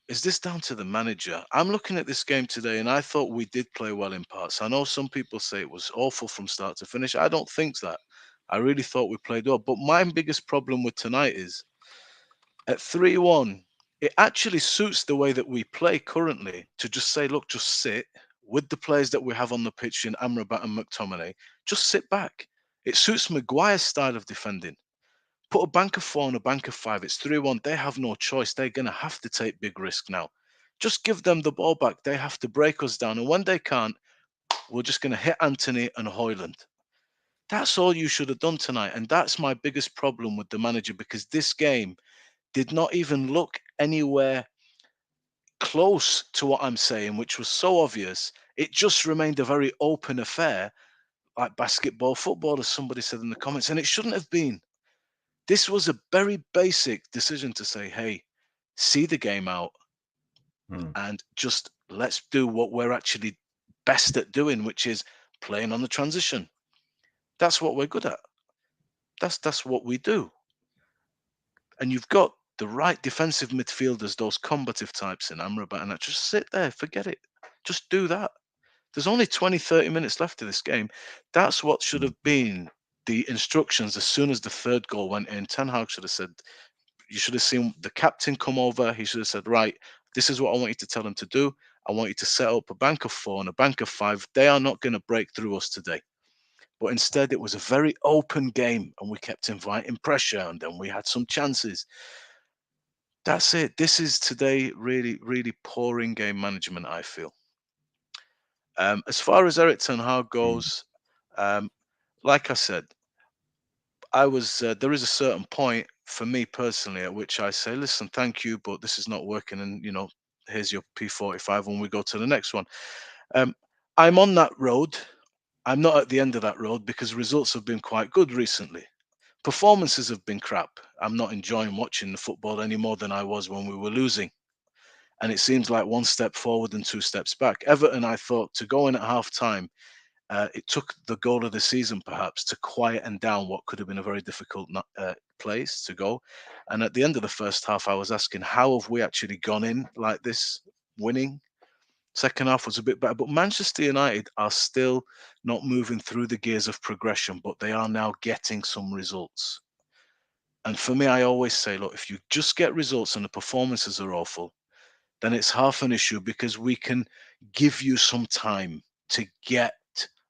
Is this down to the manager? I'm looking at this game today and I thought we did play well in parts. I know some people say it was awful from start to finish. I don't think that. I really thought we played well. But my biggest problem with tonight is at 3-1, it actually suits the way that we play currently to just say, look, just sit with the players that we have on the pitch in Amrabat and McTominay. Just sit back. It suits Maguire's style of defending. Put a bank of 4 and a bank of 5. It's 3-1. They have no choice. They're going to have to take big risk now. Just give them the ball back. They have to break us down. And when they can't, we're just going to hit Anthony and Højlund. That's all you should have done tonight. And that's my biggest problem with the manager, because this game did not even look anywhere close to what I'm saying, which was so obvious. It just remained a very open affair, like basketball, football, as somebody said in the comments. And it shouldn't have been. This was a very basic decision to say, hey, see the game out and just let's do what we're actually best at doing, which is playing on the transition. That's what we're good at. That's what we do. And you've got the right defensive midfielders, those combative types in Amrabat, and that just sit there, forget it. Just do that. There's only 20, 30 minutes left of this game. That's what should have been the instructions as soon as the third goal went in. Ten Hag should have said, you should have seen the captain come over. He should have said, right, this is what I want you to tell them to do. I want you to set up a bank of 4 and a bank of 5. They are not going to break through us today. But instead, it was a very open game, and we kept inviting pressure, and then we had some chances. That's it. This is today really, really poor in-game management, I feel. As far as Eric Ten Hag goes, like I said, there is a certain point for me personally at which I say, listen, thank you, but this is not working, and here's your P45 when we go to the next one. I'm on that road. I'm not at the end of that road because results have been quite good recently. Performances have been crap. I'm not enjoying watching the football any more than I was when we were losing. And it seems like 1 step forward and 2 steps back. Everton, I thought, to go in at half time, it took the goal of the season perhaps to quieten down what could have been a very difficult place to go. And at the end of the first half, I was asking, how have we actually gone in like this, winning? Second half was a bit better, but Manchester United are still not moving through the gears of progression, but they are now getting some results. And for me, I always say, look, if you just get results and the performances are awful, then it's half an issue because we can give you some time to get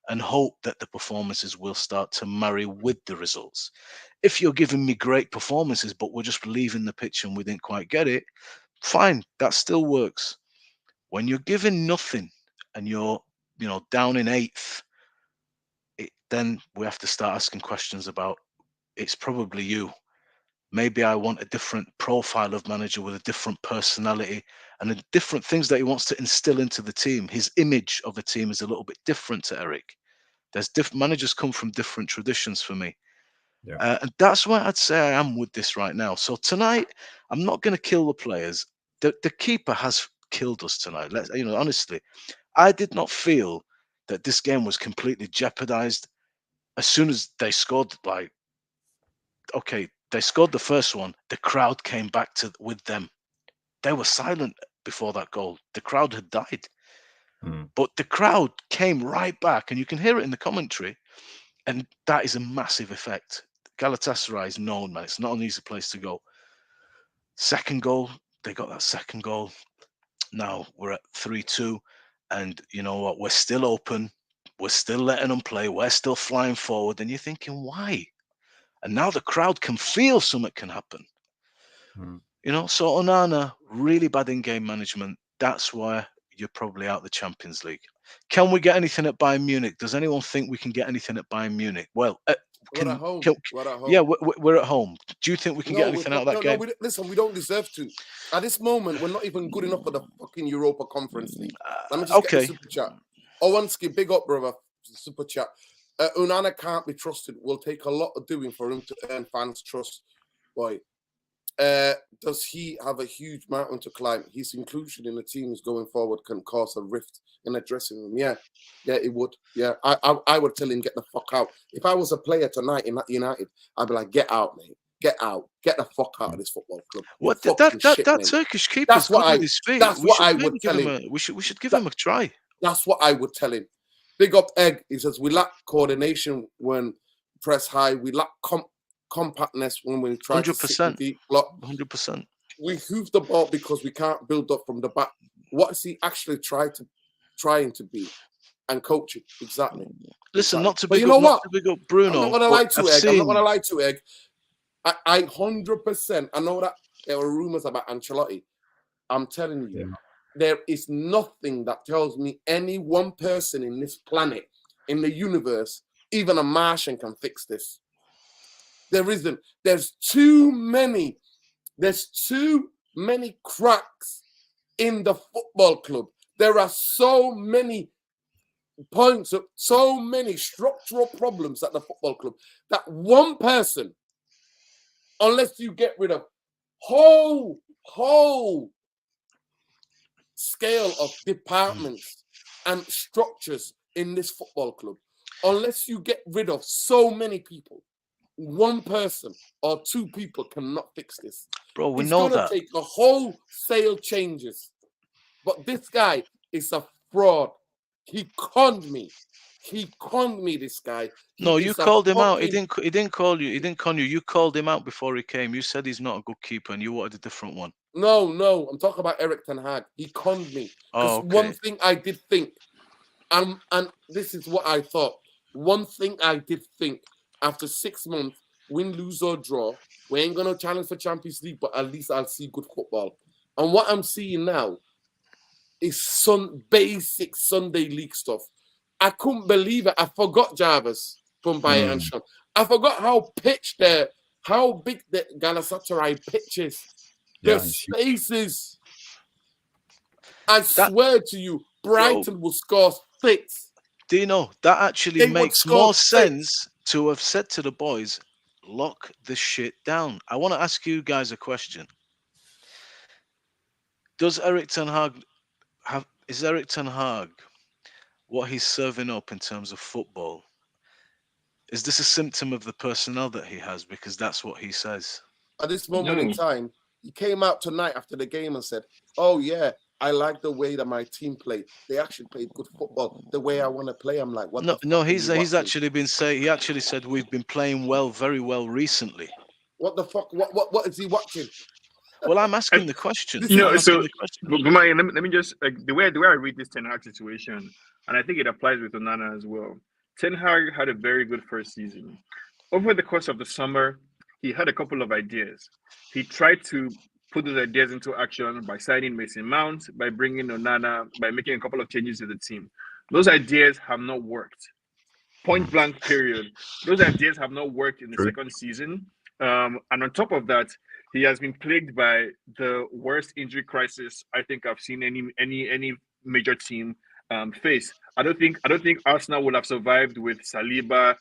and hope that the performances will start to marry with the results. If you're giving me great performances, but we're just leaving the pitch and we didn't quite get it, fine, that still works. When you're giving nothing and you're, down in 8th, then we have to start asking questions about, it's probably you. Maybe I want a different profile of manager with a different personality and the different things that he wants to instill into the team. His image of the team is a little bit different to Eric. There's different managers come from different traditions for me. Yeah. And that's where I'd say I am with this right now. So tonight, I'm not going to kill the players. The keeper has killed us tonight. Honestly, I did not feel that this game was completely jeopardized. As soon as they scored, they scored the first one, the crowd came back with them. They were silent before that goal. The crowd had died. But the crowd came right back, and you can hear it in the commentary, and that is a massive effect. Galatasaray is known, man. It's not an easy place to go. Second goal, they got that second goal. Now we're at 3-2, and you know what? We're still open. We're still letting them play. We're still flying forward, and you're thinking, why? And now the crowd can feel something can happen. So Onana, really bad in-game management. That's why you're probably out the Champions League. Can we get anything at Bayern Munich? Does anyone think we can get anything at Bayern Munich? Well, we're at home. Yeah, we're at home. Do you think we can get anything out of that game? Listen, we don't deserve to. At this moment, we're not even good enough for the fucking Europa Conference League. Let me just get the super chat. Owenski, big up, brother. Super chat. Onana can't be trusted. Will take a lot of doing for him to earn fans' trust. Boy, does he have a huge mountain to climb? His inclusion in the teams going forward can cause a rift in the dressing room. Yeah, it would. Yeah, I would tell him, get the fuck out. If I was a player tonight in United, I'd be like, get out, mate. Get out. Get the fuck out of this football club. What that Turkish keeper's good with his feet. That's what I would tell him. We should give him a try. That's what I would tell him. Big up Egg. He says we lack coordination when press high. We lack compactness when we try 100%. to sit deep block. 100%. We hoof the ball because we can't build up from the back. What is he actually trying to be? And coaching, exactly. Listen, not to but big you know up, what? not to big up Bruno. I'm not gonna lie to Egg. I'm not gonna lie to Egg. I 100%. I know that there were rumors about Ancelotti. I'm telling you, there is nothing that tells me any one person in this planet, in the universe, even a Martian can fix this. There isn't. There's too many cracks in the football club. There are so many points of so many structural problems at the football club that one person, unless you get rid of whole scale of departments and structures in this football club, unless you get rid of so many people, one person or two people cannot fix this. Bro, we It's know gonna that. take a wholesale changes. But this guy is a fraud. He conned me. He conned me, this guy. He No, you is a called him out. fucking- He didn't call you. He didn't con you. You called him out before he came. You said he's not a good keeper and you wanted a different one. No, I'm talking about Eric Ten Hag. He conned me. Because Oh, one okay. thing I did think, and this is what I thought. One thing I did think after 6 months, win, lose, or draw, we ain't gonna challenge for Champions League, but at least I'll see good football. And what I'm seeing now is some basic Sunday league stuff. I couldn't believe it. I forgot Jarvis from Bayern and Sean. I forgot how how big the Galatasaray pitch is. The Yeah, spaces. I swear to you, Brighton will score 6. Dino, that actually They would makes score more 6. sense to have said to the boys, lock the shit down. I want to ask you guys a question. Does Eric Ten Hag is Eric Ten Hag what he's serving up in terms of football? Is this a symptom of the personnel that he has? Because that's what he says. At this moment No. in time, he came out tonight after the game and said, "Oh yeah, I like the way that my team played. They actually played good football. The way I want to play." I'm like, "What?" No, the no, fuck are he's you watching? actually been saying. He actually said we've been playing well, very well recently. What the fuck? What is he watching? Well, I'm asking the question. This You I'm know, asking so the question. but let me just like the way I read this Ten Hag situation, and I think it applies with Onana as well. Ten Hag had a very good first season. Over the course of the summer, he had a couple of ideas. He tried to put those ideas into action by signing Mason Mount, by bringing Onana, by making a couple of changes to the team. Those ideas have not worked. Point blank, period. Those ideas have not worked in the True. second season. And on top of that, he has been plagued by the worst injury crisis I think I've seen any major team face. I don't think Arsenal would have survived with Saliba,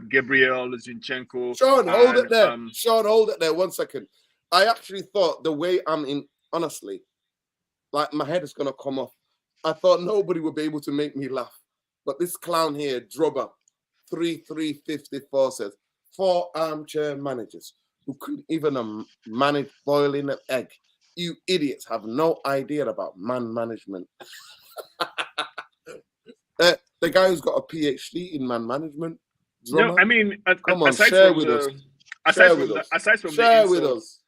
Gabriel, Zinchenko. Sean, hold and, it there. Sean, hold it there 1 second. I actually thought the way I'm in, honestly, like my head is gonna come off. I thought nobody would be able to make me laugh, but this clown here, Drubber, 3354 says 4 armchair managers who couldn't even manage boiling an egg. You idiots have no idea about man management. The guy who's got a PhD in man management. Drummer, No, I mean, come on, aside share from with us. the aside Share from with the us. aside from the Share with insult, us.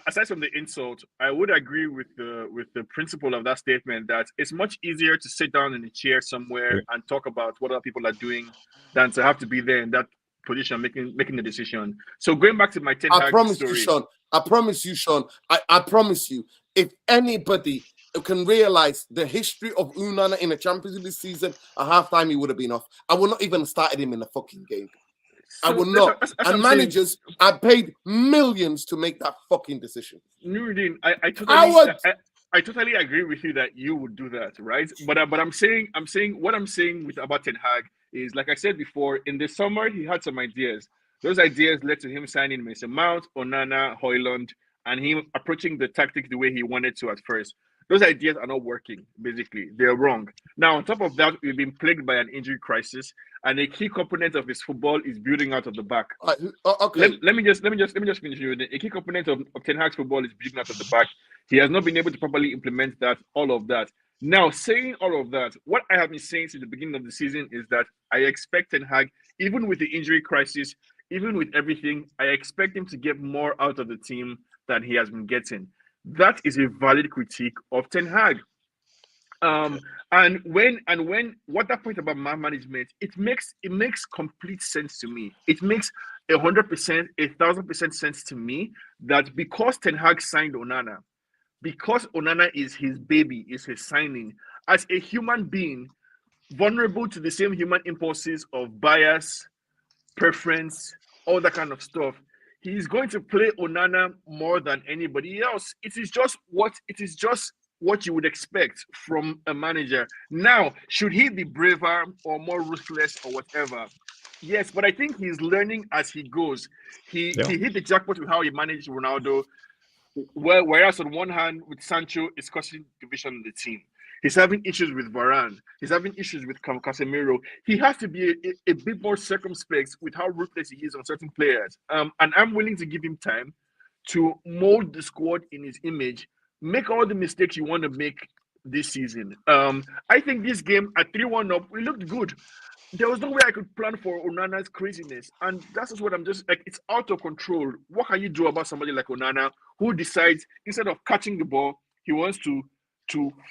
aside from the insult, I would agree with the principle of that statement that it's much easier to sit down in a chair somewhere and talk about what other people are doing than to have to be there in that position making the decision. So going back to my Ten I Hag promise story, you, Sean. I promise you, Sean. I promise you, if anybody can realize the history of Onana in a Champions League season, at halftime he would have been off. I would not even started him in the fucking game. I so will not. that's And what I'm saying. managers are paid millions to make that fucking decision. Nuruddin, Coward! I totally agree with you that you would do that, right? But I'm saying what I'm saying with about Ten Hag is, like I said before, in the summer he had some ideas. Those ideas led to him signing Mason Mount, Onana, Højlund, and him approaching the tactics the way he wanted to at first. Those ideas are not working. Basically, they're wrong. Now, on top of that, we've been plagued by an injury crisis, and a key component of his football is building out of the back. Okay. Let me just finish you. A key component of Ten Hag's football is building out of the back. He has not been able to properly implement all of that. Now, saying all of that, what I have been saying since the beginning of the season is that I expect Ten Hag, even with the injury crisis, even with everything, I expect him to get more out of the team than he has been getting. That is a valid critique of Ten Hag. And when what that point about man management, it makes complete sense to me. It makes 100%, 1,000% sense to me that because Ten Hag signed Onana, because Onana is his baby, is his signing, as a human being, vulnerable to the same human impulses of bias, preference, all that kind of stuff, he's going to play Onana more than anybody else. It is just what you would expect from a manager. Now, should he be braver or more ruthless or whatever? Yes, but I think he's learning as he goes. He hit the jackpot with how he managed Ronaldo. Whereas on one hand, with Sancho, it's causing division in the team. He's having issues with Varane. He's having issues with Casemiro. He has to be a bit more circumspect with how ruthless he is on certain players. And I'm willing to give him time to mold the squad in his image, make all the mistakes you want to make this season. I think this game at 3-1 up, we looked good. There was no way I could plan for Onana's craziness. And that's just what I'm just like, it's out of control. What can you do about somebody like Onana who decides instead of catching the ball, he wants to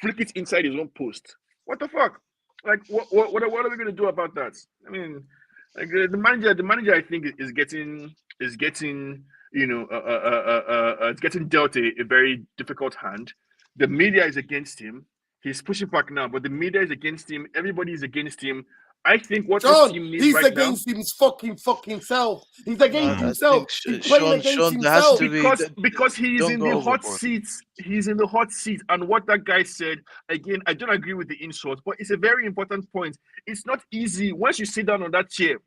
flick it inside his own post? What the fuck? Like, what are we going to do about that? I mean, like the manager I think is getting it's getting dealt a very difficult hand. The media is against him. He's pushing back now, but the media is against him. Everybody is against him. I think what this team needs he's right against now, his fucking self. He's against I himself. think, He's playing Sean, against there has himself. to be because he's don't in go the hot overboard. seat. He's in the hot seat. And what that guy said, again, I don't agree with the insult, but it's a very important point. It's not easy once you sit down on that chair.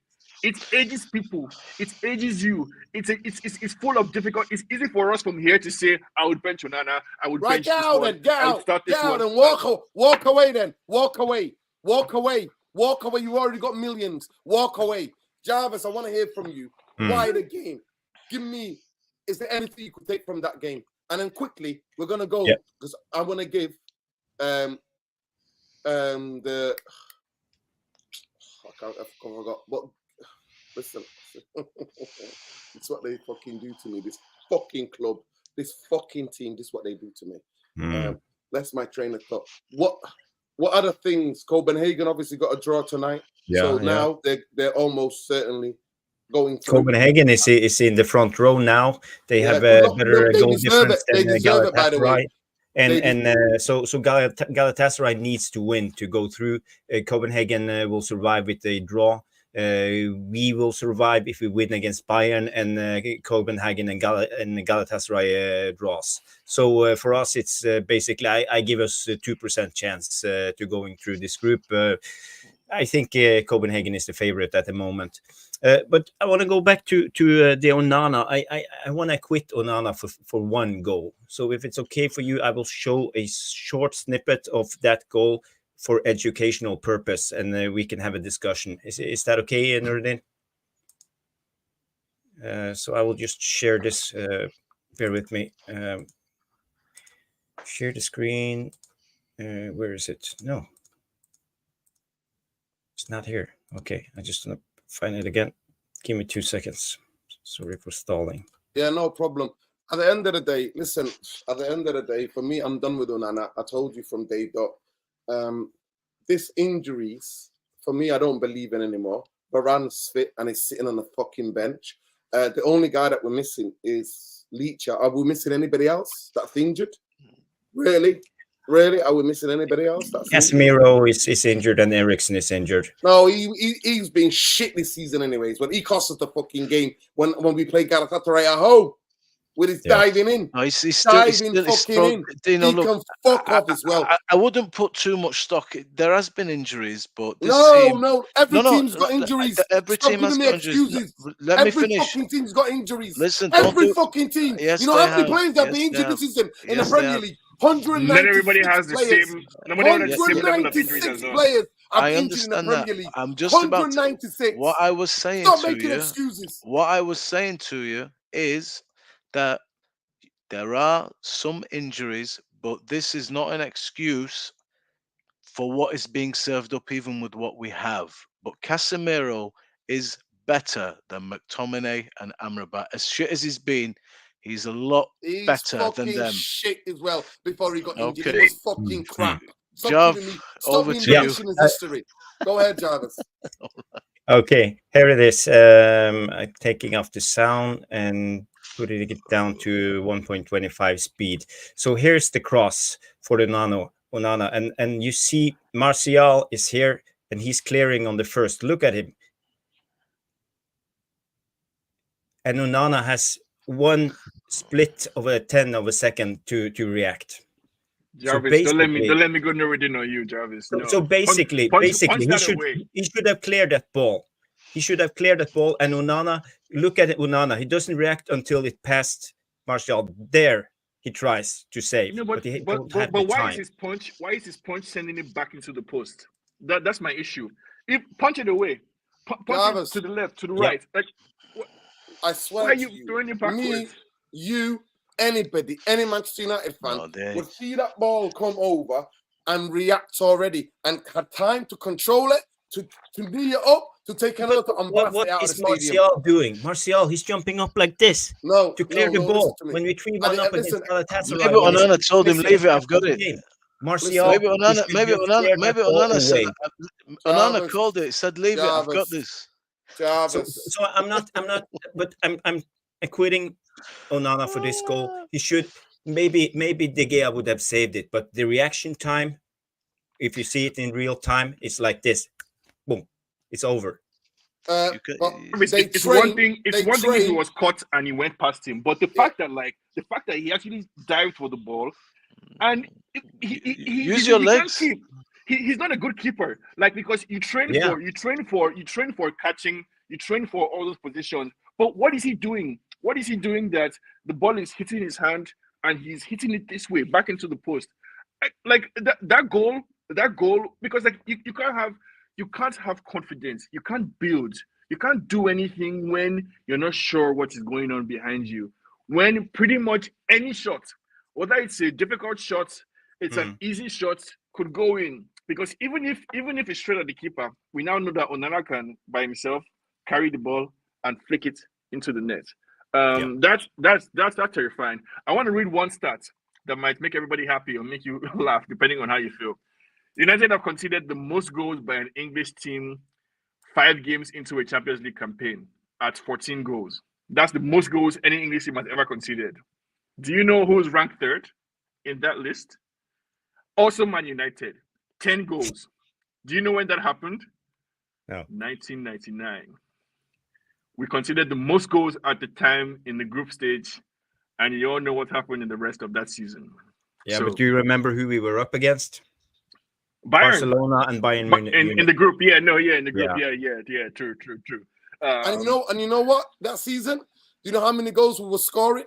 It ages people. It ages you. It's full of difficult. It's easy for us from here to say, I would bench Onana. I would Right, bench this one. get I would start this out, one. and walk away then. Walk away. You already got millions. Walk away. Jarvis, I want to hear from you. Why the game? Give me, is there anything you could take from that game? And then quickly, we're going to go, because I want to give the, I forgot, but listen, it's what they fucking do to me. This fucking club, this fucking team, this is what they do to me. That's my train of thought. What other things? Copenhagen obviously got a draw tonight. Now they're almost certainly going through. Copenhagen is in the front row now. They have a better goal difference than Galatasaray. So Galatasaray needs to win to go through. Copenhagen will survive with a draw. We will survive if we win against Bayern, and Copenhagen and Galatasaray draws. So for us, it's basically I give us a 2% chance to going through this group. I think Copenhagen is the favorite at the moment. But I want to go back to the Onana. I want to quit Onana for one goal. So if it's okay for you, I will show a short snippet of that goal for educational purpose, and we can have a discussion. Is that okay, Nurdin? So I will just share this. Bear with me. Share the screen. Where is it? No, it's not here. Okay, I just want to find it again. Give me 2 seconds. Sorry for stalling. Yeah, no problem. At the end of the day, listen, for me, I'm done with Onana. I told you from day dot. This injuries, for me, I don't believe in anymore. Varane's fit and he's sitting on the fucking bench. The only guy that we're missing is Leacher. Are we missing anybody else that's injured? Really? Are we missing anybody else? Casemiro is injured and Eriksen is injured. No, he's been shit this season anyways. But he cost us the fucking game when we played Galatasaray at home. With his diving in. No, he's still in. Dino, he can fuck off as well. I wouldn't put too much stock. There has been injuries, but this every team's got injuries. Every team has got injuries. Let me finish. Every fucking team's got injuries. Listen, every fucking team. Yes, you know how many players have been injured this season in the Premier League? 196 Not everybody has the same. Nobody has the same level of injuries as well. Players. I understand that. I'm just about 196. What I was saying Stop to making you. Excuses. What I was saying to you is that there are some injuries, but this is not an excuse for what is being served up, even with what we have. But Casemiro is better than McTominay and Amrabat. As shit as he's been, he's a lot better than them. Shit as well. Before he got injured, he was fucking crap. Jav, over to you. History. Go ahead, Jarvis. Okay, here it is. I'm taking off the sound and putting it down to 1.25 speed. So here's the cross for the Onana, and you see Martial is here and he's clearing on the first. Look at him. And Onana has one split of a 10 of a second to react. Jarvis, don't let me go Nuruddin on you, Jarvis. No. So basically, punch he should have cleared that ball. He should have cleared that ball. And Onana, look at Onana. He doesn't react until it passed Martial. There, he tries to save, No, but he don't have the why time. is his punch? Why is his punch sending it back into the post? That's my issue. If punch it away, punch Jarvis. it to the left, to the Yeah. right. Like, I why swear are to you you, throwing it me, backwards? you, anybody, any Manchester United fan No, they- would see that ball come over and react already and had time to control it, to knee it up, to take another and blast What it out of is the stadium. Martial doing? Martial, he's jumping up like this No, to clear the listen ball. to me. When we 3-1 up against Listen, Galatasaray, Maybe when it's Onana told him, listen, leave it, I've got it. game, Martial, Maybe he Onana, should just clear that ball Onana said, away. Onana Jarvis, called it, said, leave it, I've got Jarvis. this. Jarvis. So I'm not, but I'm acquitting Onana for this goal. He should maybe De Gea would have saved it, but the reaction time, if you see it in real time, it's like this, boom, it's over. You can- But I mean, they it's train, one thing. It's they one thing if he train. was caught and he went past him, but the fact that he actually dived for the ball, and Use your he legs. can't keep. He's not a good keeper. Like, because you train Yeah. for catching, you train for all those positions. But what is he doing? What is he doing that the ball is hitting his hand and he's hitting it this way back into the post? Like that goal, because like you can't have confidence. You can't build. You can't do anything when you're not sure what is going on behind you. When pretty much any shot, whether it's a difficult shot, it's an easy shot, could go in. Because even if it's straight at the keeper, we now know that Onana can by himself carry the ball and flick it into the net. That's terrifying. I want to read one stat that might make everybody happy or make you laugh, depending on how you feel. United have conceded the most goals by an English team 5 games into a Champions League campaign at 14 goals. That's the most goals any English team has ever conceded. Do you know who's ranked third in that list? Also Man United, 10 goals. Do you know when that happened? No. 1999. We conceded the most goals at the time in the group stage, and you all know what happened in the rest of that season. Yeah, So, but do you remember who we were up against? Bayern Barcelona and Bayern Munich. in the group. In the group. Yeah. True. And you know what? That season, do you know how many goals we were scoring?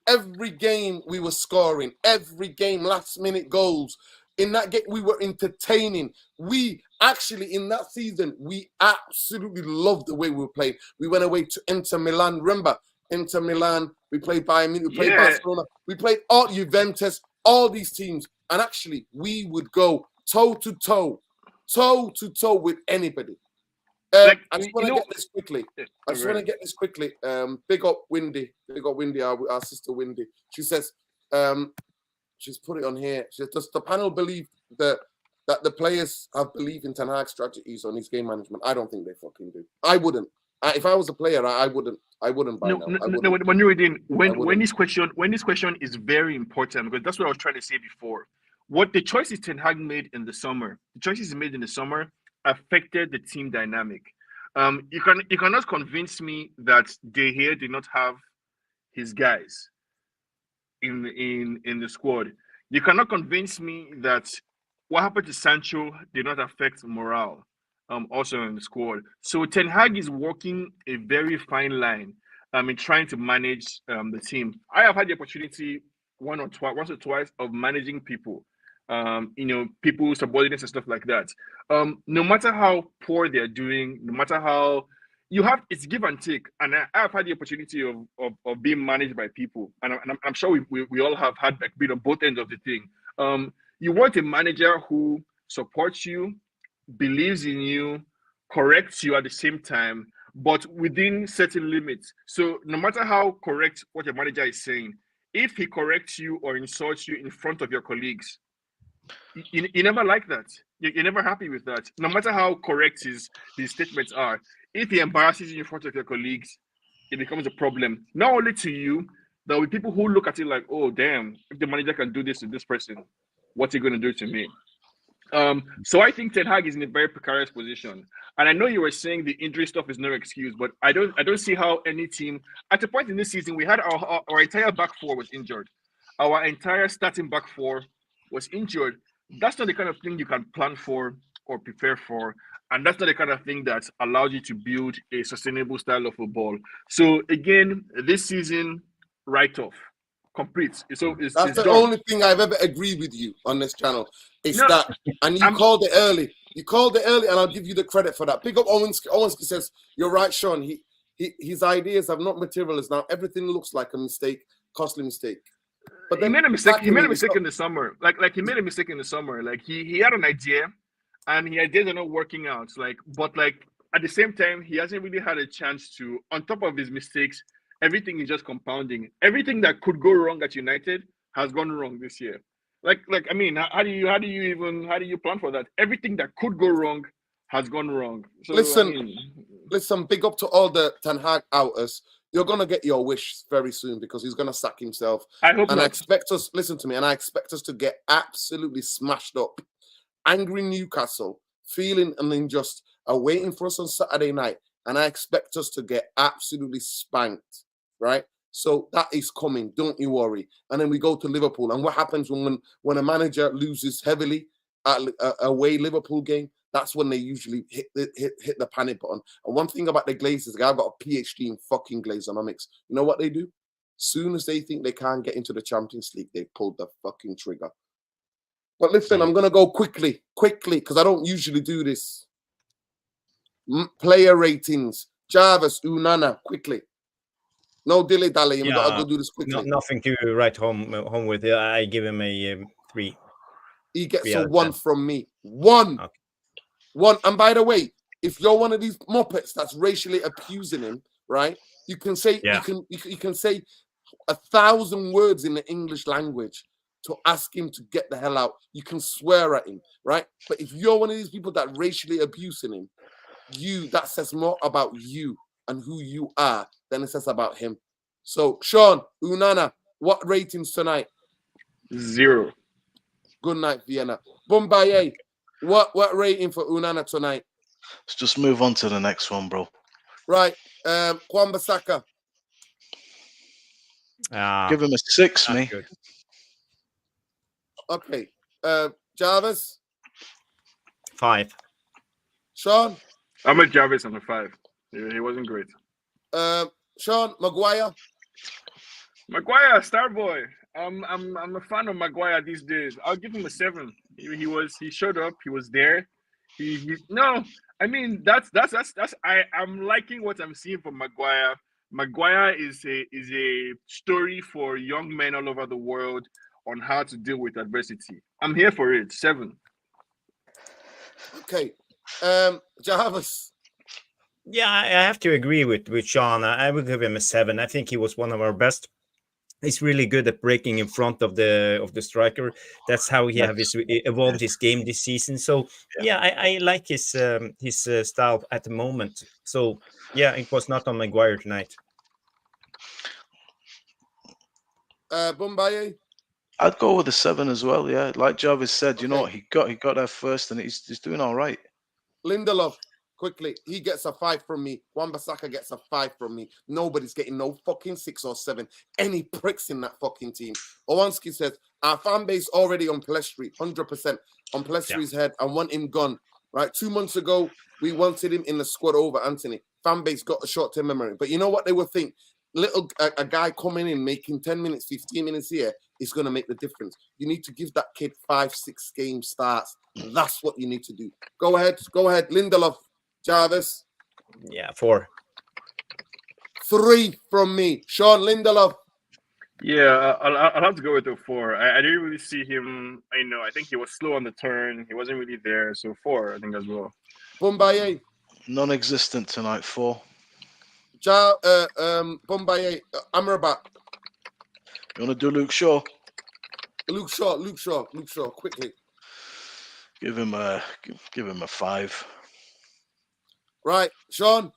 Every game we were scoring. Every game, last minute goals. In that game, we were entertaining. We actually, in that season, we absolutely loved the way we were playing. We went away to Inter Milan. Remember, Inter Milan, we played Bayern Munich, we played Barcelona, we played all Juventus, all these teams. And actually, we would go toe to toe with anybody. I just want to get this quickly. Big up Windy, our sister Windy. She says, she's put it on here. She says, does the panel believe that the players have belief in Ten Hag's strategies on his game management? I don't think they fucking do. I wouldn't. If I was a player, I wouldn't buy now. No. When this question is very important, because that's what I was trying to say before. What the choices Ten Hag made in the summer, affected the team dynamic. You cannot convince me that De Gea did not have his guys in the squad. You cannot convince me that what happened to Sancho did not affect morale. Also in the squad. So Ten Hag is walking a very fine line in trying to manage the team. I have had the opportunity once or twice of managing people. People, subordinates and stuff like that. No matter how poor they're doing, no matter how it's give and take. And I've had the opportunity of being managed by people, and I'm sure we all have had been on both ends of the thing. You want a manager who supports you, believes in you, corrects you at the same time, but within certain limits. So no matter how correct what your manager is saying, if he corrects you or insults you in front of your colleagues, you never like that. You're never happy with that. No matter how correct his statements are, if he embarrasses you in front of your colleagues, it becomes a problem. Not only to you, there will be people who look at it like, oh, damn, if the manager can do this to this person, what's he going to do to me? So I think Ten Hag is in a very precarious position. And I know you were saying the injury stuff is no excuse, but I don't see how any team, at a point in this season, we had our entire back four was injured. Our entire starting back four was injured. That's not the kind of thing you can plan for or prepare for. And that's not the kind of thing that allows you to build a sustainable style of football. So again, this season, write off. complete. So it's That's the done. only thing I've ever agreed with you on this channel. It's No, that, and you I'm- called it early. You called it early, and I'll give you the credit for that. Big up Owens. Owens says you're right, Sean. His ideas have not materialized now. Everything looks like a mistake, costly mistake. But He then made a mistake. He sacking made a him is mistake not- in the summer. Like he made a mistake in the summer. Like he had an idea, and the ideas are not working out. But at the same time, he hasn't really had a chance to. On top of his mistakes, everything is just compounding. Everything that could go wrong at United has gone wrong this year. I mean, how do you plan for that? Everything that could go wrong has gone wrong. So Listen, listen. Big up to all the Ten Hag outers. You're gonna get your wish very soon because he's gonna sack himself. I hope And I not. expect us, listen to me, and I expect us to get absolutely smashed up. Angry Newcastle, feeling and then just are waiting for us on Saturday night. And I expect us to get absolutely spanked, right? So that is coming, don't you worry. And then we go to Liverpool. And what happens when a manager loses heavily at a away Liverpool game? That's when they usually hit the panic button. And one thing about the Glazers, I've got a PhD in fucking Glazonomics. You know what they do? Soon as they think they can't get into the Champions League, they pull the fucking trigger. But listen, I'm going to go quickly, because I don't usually do this. Player ratings. Jarvis, Onana, quickly. No dilly-dally. We've got to go do this quickly. Nothing to write home with. I give him a 3. He gets 3 a out of 1 10. from me. 1. Okay. 1. And by the way, if you're one of these muppets that's racially abusing him, right? You can say you can say 1,000 words in the English language to ask him to get the hell out. You can swear at him, right? But if you're one of these people that racially abusing him, that says more about you and who you are than it says about him. So, Sean, Onana, what ratings tonight? 0. Good night, Vienna. Bombaye, what rating for Onana tonight? Let's just move on to the next one, bro. Right, Kwambasaka. Give him a 6, me. Good. Okay, Jarvis. 5. Sean. I'm at Jarvis on a 5. He wasn't great. Sean, Maguire. Maguire, star boy. I'm a fan of Maguire these days. I'll give him a 7. He showed up. He was there. No. I mean that's I'm liking what I'm seeing from Maguire. Maguire is a story for young men all over the world on how to deal with adversity. I'm here for it. 7. Okay, Jarvis. Yeah, I have to agree with Sean. I would give him a 7. I think he was one of our best. He's really good at breaking in front of the striker. That's how he evolved his game this season. So yeah, I like his style at the moment. So yeah, it was not on Maguire tonight. Bombaye. I'd go with a 7 as well. Yeah, like Jarvis said, you know what, he got there first, and he's doing all right. Lindelof, quickly. He gets a 5 from me. Wan-Bissaka gets a 5 from me. Nobody's getting no fucking 6 or 7. Any pricks in that fucking team. Owanski says, our fan base already on Pelestri, 100% on Pelestri's head. I want him gone. Right? 2 months ago, we wanted him in the squad over Anthony. Fan base got a short-term memory. But you know what they would think? A guy coming in, making 10 minutes, 15 minutes here is going to make the difference. You need to give that kid 5-6 game starts. That's what you need to do. Go ahead. Lindelof, Jarvis. Yeah, 4. 3 from me. Sean, Lindelof. Yeah, I'll have to go with a 4. I didn't really see him. I think he was slow on the turn. He wasn't really there. So 4, I think, as well. Bombaye. Non-existent tonight, 4. Bombaye. Amrabat. You want to do Luke Shaw? Luke Shaw. Quickly. Give him a 5. Right, Sean.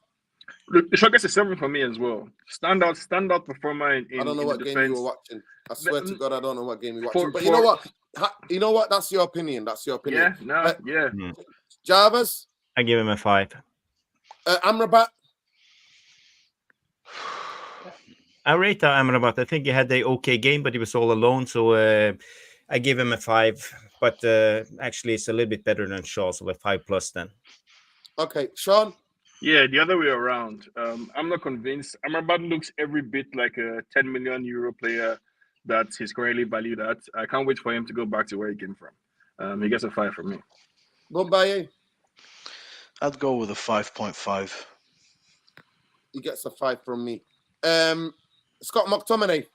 Look, the shot gets a 7 for me as well. Standout performer in I don't know in what the game defense. you were watching. I swear to God, I don't know what game you were For- watching. But for- you know what? That's your opinion. Yeah. Jarvis. I give him a 5. Amrabat. I rate Amrabat. I think he had the okay game, but he was all alone. So I give him a 5. But actually, it's a little bit better than Shaw, so a 5+ then. Okay, Sean. Yeah, the other way around. I'm not convinced. Amrabat looks every bit like a 10 million euro player that he's currently valued at. I can't wait for him to go back to where he came from. He gets a 5 from me. Mumbai, I'd go with a 5.5. he gets a 5 from me. Scott McTominay.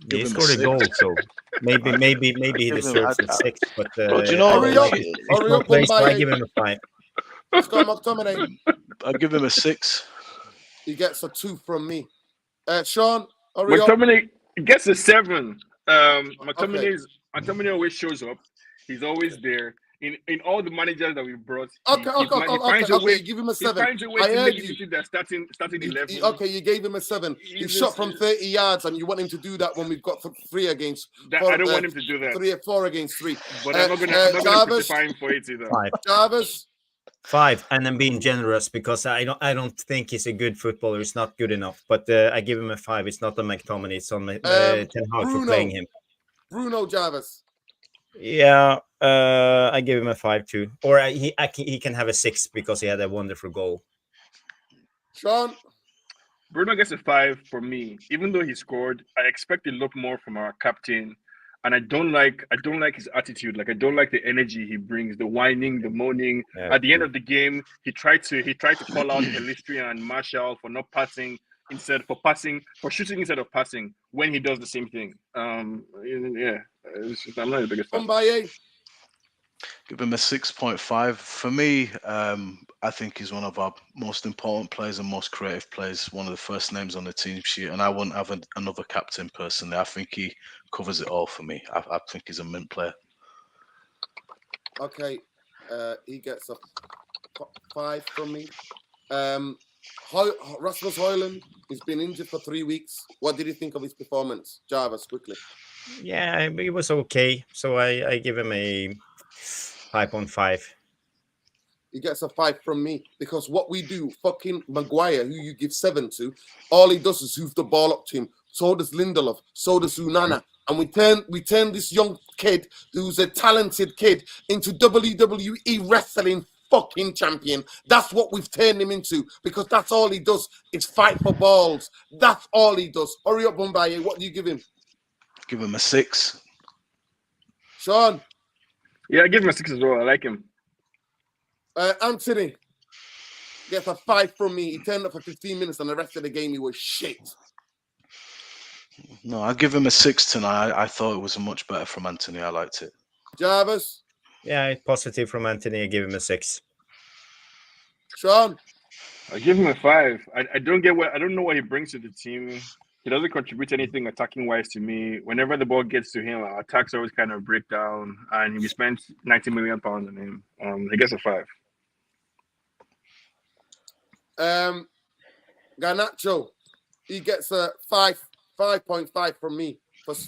Give He him a scored a 6. goal, so maybe he give him- deserves I'd- a 6. But Bro, do you know Hurry up, if hurry up, place, so I Mumbai. give him a 5. Scott McTominay, I'd give him a 6. he gets a 2 from me. Sean, hurry up. McTominay gets a 7. Okay. McTominay always shows up. He's always there. In all the managers that we've brought, he finds a way. You give him a He 7. finds a way I to heard make it you. into their starting 11. Okay, you gave him a 7. He He's shot just- from 30 yards, and you want him to do that when we've got 3 against. I don't want him to do that. 3 or 4 against 3. But I'm not gonna Jarvis, crucify him for it either. 5. Jarvis, 5, and I'm being generous because I don't think he's a good footballer. He's not good enough. But I give him a 5. It's not on McTominay. It's on Ten Hag for Bruno. playing him. Bruno Jarvis. Yeah, I give him a 5 too. Or he can have a 6 because he had a wonderful goal. Sean, Bruno gets a 5 from me. Even though he scored, I expect a lot more from our captain. And I don't like his attitude. Like, I don't like the energy he brings, the whining, the moaning. Yeah. At the end of the game, he tried to call out Pelistri and Marshall for not passing for shooting instead of passing when he does the same thing. I'm not the biggest fan. Mumbai, Give him a 6.5. For me, I think he's one of our most important players and most creative players, one of the first names on the team sheet, and I wouldn't have another captain personally. I think he covers it all for me. I think he's a mint player. okay, he gets a 5 from me. Rasmus Højlund, he's been injured for 3 weeks. What did you think of his performance? Jarvis, quickly. Yeah, it was okay. So I give him a 5.5. He gets a 5 from me because what we do, fucking Maguire, who you give 7 to, all he does is hoof the ball up to him. So does Lindelof. So does Onana. And we turn this young kid, who's a talented kid, into WWE wrestling fucking champion. That's what we've turned him into because that's all he does is fight for balls. That's all he does. Hurry up, Mumbai. What do you give him? Give him a 6. Sean, Yeah, I give him a 6 as well. I like him. Anthony gets a 5 from me. He turned up for 15 minutes and the rest of the game he was shit. No, I'd give him a 6 tonight. I thought it was much better from Anthony. I liked it. Jarvis, Yeah, positive from Anthony. I give him a 6. Sean, I give him a 5. I don't know what he brings to the team. He doesn't contribute anything attacking wise to me. Whenever the ball gets to him, our attacks always kind of break down, and we spent £90 million on him. He gets a 5. Garnacho, he gets a 5.5 from me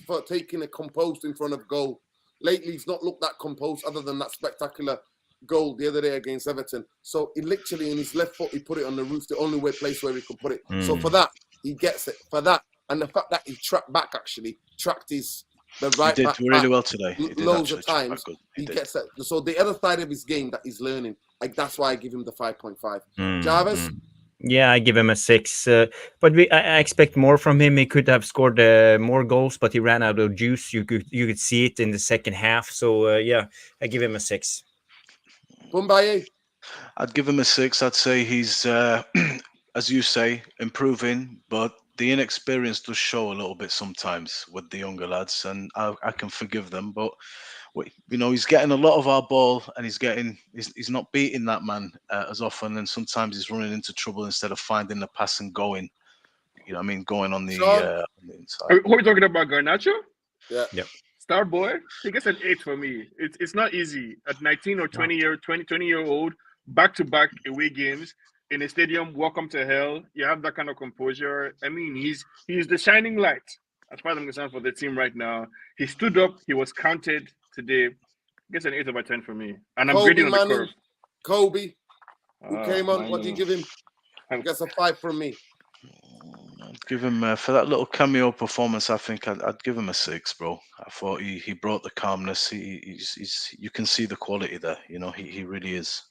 for taking a composed in front of goal. Lately, he's not looked that composed other than that spectacular goal the other day against Everton. So he literally, in his left foot, he put it on the roof, the only place where he could put it. So for that, he gets it. For that, and the fact that he tracked the right He did back really back well today. He did loads of actually track times. back good. He did. gets it. So the other side of his game that he's learning, like that's why I give him the 5.5. Jarvis? Yeah, I give him a 6. But I expect more from him. He could have scored more goals, but he ran out of juice. You could see it in the second half. So yeah, I give him a 6. Mumbai? I'd give him a 6. I'd say he's, as you say, improving, but the inexperience does show a little bit sometimes with the younger lads, and I can forgive them. But he's getting a lot of our ball, and he's not beating that man as often, and sometimes he's running into trouble instead of finding the pass and going. You know what I mean? Going on the inside. Who are we talking about? Garnacho? Yeah. Yep. Star boy? He gets an 8 for me. It's not easy at 19 or 20-year-old back-to-back away games in a stadium. Welcome to hell. You have that kind of composure. I mean, he's the shining light as far as I'm concerned for the team right now. He stood up. He was counted today. Gets an 8/10 for me, and I'm grading on the curve. Kobe, who came on? What do you give him? He gets a 5 from me. I'd give him for that little cameo performance. I think I'd give him a 6, bro. I thought he brought the calmness. He's you can see the quality there. You know, he really is.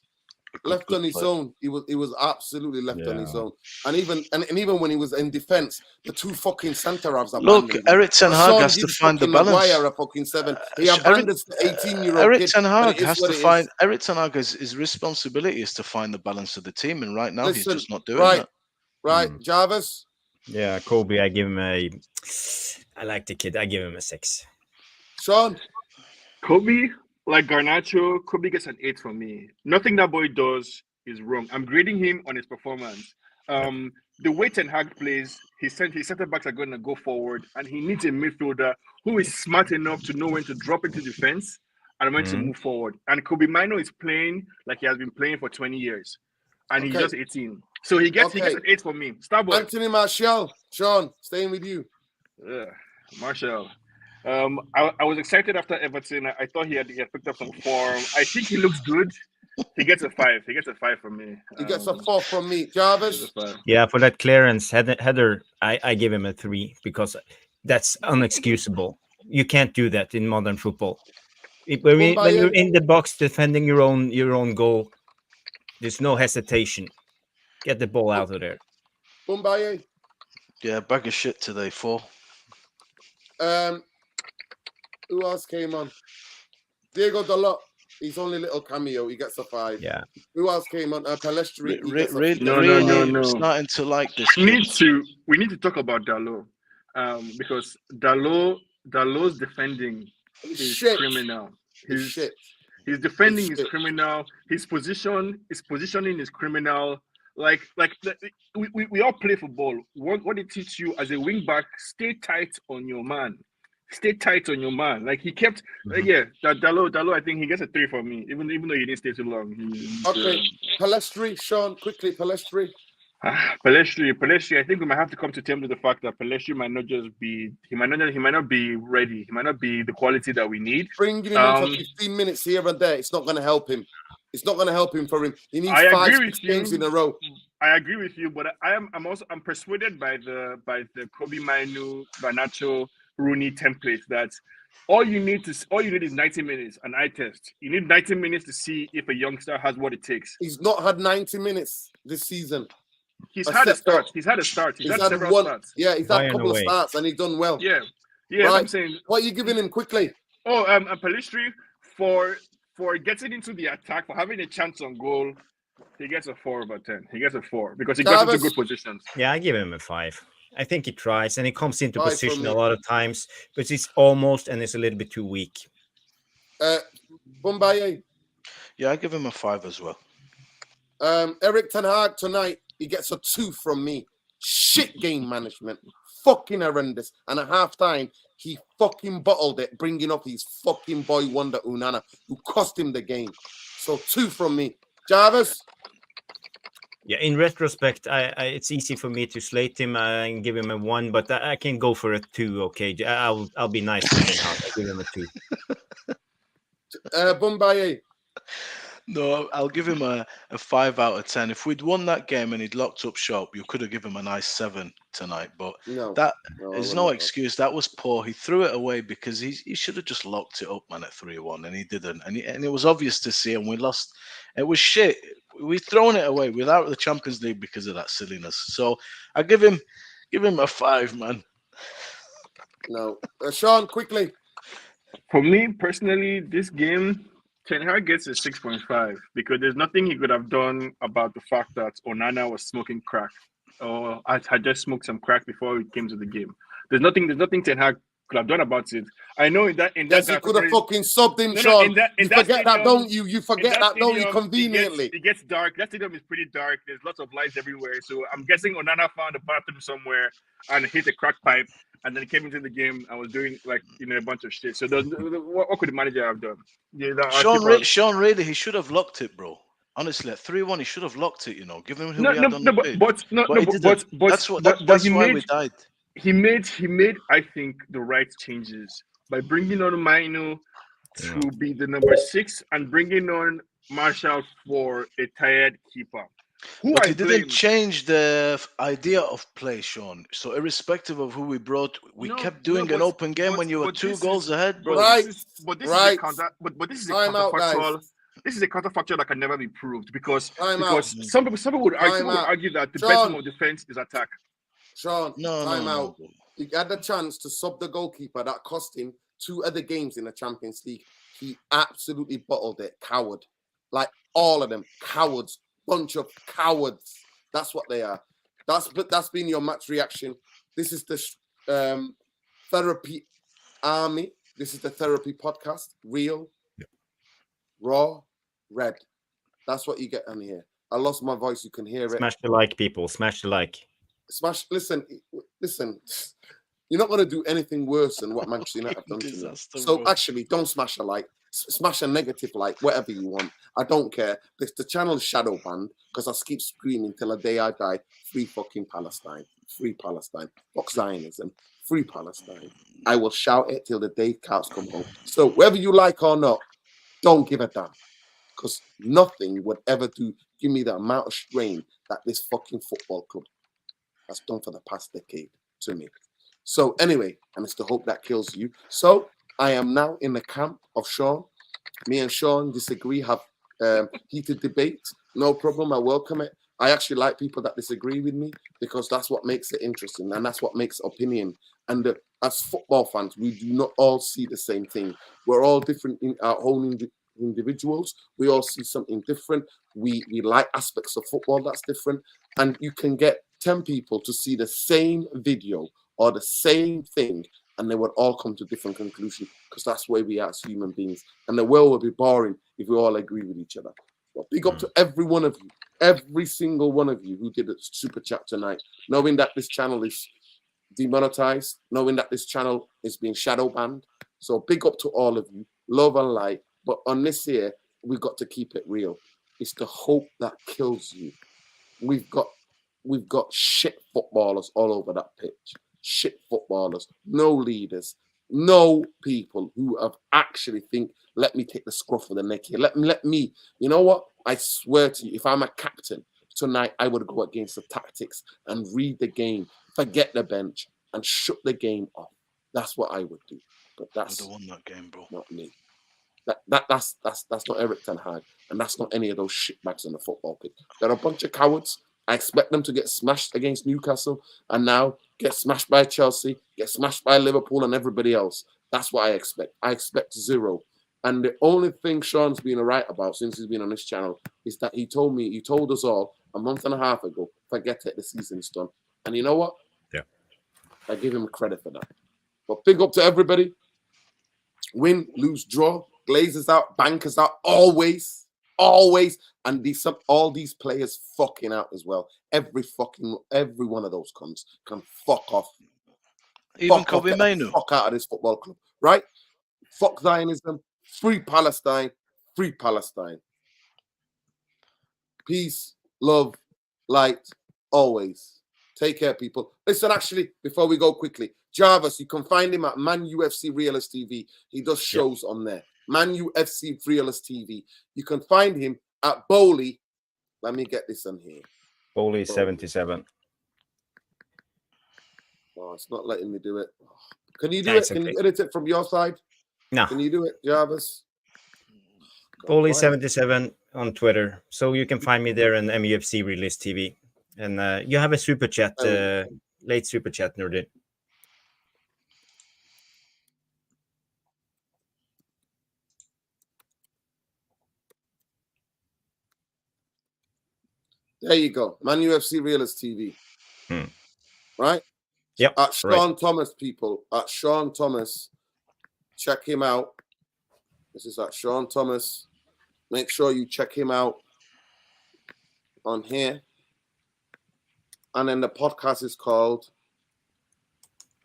left on his own. He was absolutely left on his oon. And even when he was in defense, the two fucking centre halves abandoned him. Eric Ten Hag Sean has to gives find the fucking balance. Maguire a fucking 7. He abandons the 18-year-old Eric kid. Ten but Hag it is has what to it find. is. Eric Ten Hag his responsibility is to find the balance of the team, and right now he's Listen, just not doing right, that. right, Jarvis. Yeah, Kobe, I give him a. I like the kid. I give him a 6. Sean. Kobe, like Garnacho, Kobe gets an 8 from me. Nothing that boy does is wrong. I'm grading him on his performance. The way Ten Hag plays, his center backs are going to go forward, and he needs a midfielder who is smart enough to know when to drop into defense and when to move forward. And Kobe Mino is playing like he has been playing for 20 years, and he's just 18. So he gets an 8 from me. Starboy. Anthony Martial. Sean, staying with you. Martial. I was excited after Everton. I thought he had picked up some form. I think he looks good. He gets a 5. He gets a 5 from me. He gets a 4 from me. Jarvis. Yeah, for that clearance header, I give him a 3 because that's unexcusable. You can't do that in modern football. When you're in the box defending your own goal, there's no hesitation. Get the ball out of there. Bumbaye. Yeah, bag of shit today. 4. Who else came on? Diego Dalot. He's only little cameo. He gets a 5. Yeah. Who else came on? Palestri. No. Starting to like this. We need to talk about Dalot, because Dalot's defending is criminal. His defending is criminal. His positioning is criminal. Like we all play football. What they teach you as a wing back: stay tight on your man. Stay tight on your man. Like he kept, Dalot. I think he gets a 3 from me, even though he didn't stay too long. Palestri, Sean, quickly, Palestri. Palestri. I think we might have to come to terms with the fact that Palestri might not just be. He might not be ready. He might not be the quality that we need. Bringing him in for 15 minutes here and there, it's not going to help him. It's not going to help him for him. He needs 5-6 games in a row. I agree with you, but I'm persuaded by the Kobe Mino, Garnacho, Rooney template that all you need is 90 minutes, an eye test. You need 90 minutes to see if a youngster has what it takes. He's not had 90 minutes this season. He's had a start. He's had several starts. Yeah, he's had a couple of starts and he's done well. Yeah. Right. I'm saying. What are you giving him quickly? Palestri for getting into the attack, for having a chance on goal, he gets a 4 over 10. He gets a 4 because he got into good positions. Yeah, I give him a 5. I think he tries and he comes into position a lot of times, but it's almost and it's a little bit too weak. Bumbaye. Yeah, I give him a 5 as well. Eric Ten Hag tonight, he gets a 2 from me. Shit game management. Fucking horrendous. And at halftime, he fucking bottled it, bringing up his fucking boy wonder Onana, who cost him the game. So 2 from me. Jarvis? Yeah, in retrospect, it's easy for me to slate him and give him a 1, but I can go for a 2. Okay, I'll be nice to him. I'll give him a 2. Bumbaye. No, I'll give him a 5 out of 10. If we'd won that game and he'd locked up shop, you could have given him a nice 7 tonight. But there's no excuse. That was poor. He threw it away because he should have just locked it up, man, at 3-1, and he didn't. And it was obvious to see, and we lost. It was shit. We've thrown it away without the Champions League because of that silliness. So I give him a 5, man. No, Sean, quickly. For me personally, this game, Ten Hag gets a 6.5 because there's nothing he could have done about the fact that Onana was smoking crack or had just smoked some crack before he came to the game. There's nothing Ten Hag could have done about it. I know in that he could have fucking subbed him, Sean. You forget that, don't you? You forget that, don't you? Conveniently, it gets dark. That stadium is pretty dark. There's lots of lights everywhere. So I'm guessing Onana found a bathroom somewhere and hit a crack pipe, and then came into the game and was doing a bunch of shit. So what could the manager have done? Yeah, Sean, really, he should have locked it, bro. Honestly, at 3-1, he should have locked it. Given who we had on the pitch. That's why we died. He made, I think, the right changes by bringing on Mino to be the number 6 and bringing on Martial for a tired keeper. But he didn't change the idea of play, Sean. So irrespective of who we brought, we kept doing an open game when you were 2 goals ahead, bro. Right. But this is a counterfactual. this is a counterfactual that can never be proved because Time out. some people would argue that the best Sean. form of defense is attack. Sean, time out. No. He had the chance to sub the goalkeeper that cost him 2 other games in the Champions League. He absolutely bottled it. Coward. Like all of them. Cowards. Bunch of cowards. That's what they are. That's been your match reaction. This is the therapy army. This is the therapy podcast. Real, raw, red. That's what you get on here. I lost my voice. You can hear it. Smash the like, people. Smash the like. Smash. Listen. You're not going to do anything worse than what Manchester United have done to me. So actually, don't smash a like. Smash a negative like, whatever you want. I don't care. The channel is shadow banned because I keep screaming till the day I die. Free fucking Palestine. Free Palestine. Fuck Zionism. Free Palestine. I will shout it till the day cows come home. So whether you like or not, don't give a damn. Because nothing would ever give me the amount of strain that this fucking football club has done for the past decade to me. So anyway, and it's the hope that kills you. So I am now in the camp of Sean. Me and Sean disagree, have heated debate. No problem, I welcome it. I actually like people that disagree with me because that's what makes it interesting and that's what makes opinion. And as football fans, we do not all see the same thing. We're all different in our own individuals. We all see something different. We like aspects of football that's different. And you can get 10 people to see the same video or the same thing, and they would all come to different conclusions because that's where we are as human beings. And the world would be boring if we all agree with each other. But big up to every one of you, every single one of you who did a super chat tonight, knowing that this channel is demonetized, knowing that this channel is being shadow banned. So big up to all of you, love and light. But on this here, we've got to keep it real. It's the hope that kills you. We've got shit footballers all over that pitch. Shit footballers, no leaders, no people who have actually think, let me take the scruff of the neck here. Let me, you know what? I swear to you, if I'm a captain tonight, I would go against the tactics and read the game, forget the bench, and shut the game off. That's what I would do. But that's won that game, bro. Not me. That's not Eric Ten Hag, and that's not any of those shitbags on the football pitch. They're a bunch of cowards. I expect them to get smashed against Newcastle and now get smashed by Chelsea, get smashed by Liverpool and everybody else. That's what I expect. I expect 0. And the only thing Sean's been right about since he's been on this channel is that he told us all a month and a half ago, forget it, the season's done. And you know what? Yeah. I give him credit for that. But big up to everybody. Win, lose, draw, Glazers out, bankers out, always. And all these players fucking out as well. Every one of those cunts can fuck off. Even Kobe Mainu. Fuck out of this football club, right? Fuck Zionism. Free Palestine. Free Palestine. Peace, love, light, always. Take care, people. Listen, actually, before we go quickly, Jarvis, you can find him at Man UFC Realist TV. He does shows on there. Man UFC Realist TV. You can find him at Bowley. Let me get this on here. Bowley 77. Oh, it's not letting me do it. Can you do it? Can you edit it from your side? No. Can you do it, Jarvis? Bowley 77 on Twitter. So you can find me there on MUFC Realist TV. And you have a super chat, late super chat, Nordin. There you go. Man UFC Realist TV. Right? Yep. At Sean Thomas, people. At Sean Thomas. Check him out. This is at Sean Thomas. Make sure you check him out on here. And then the podcast is called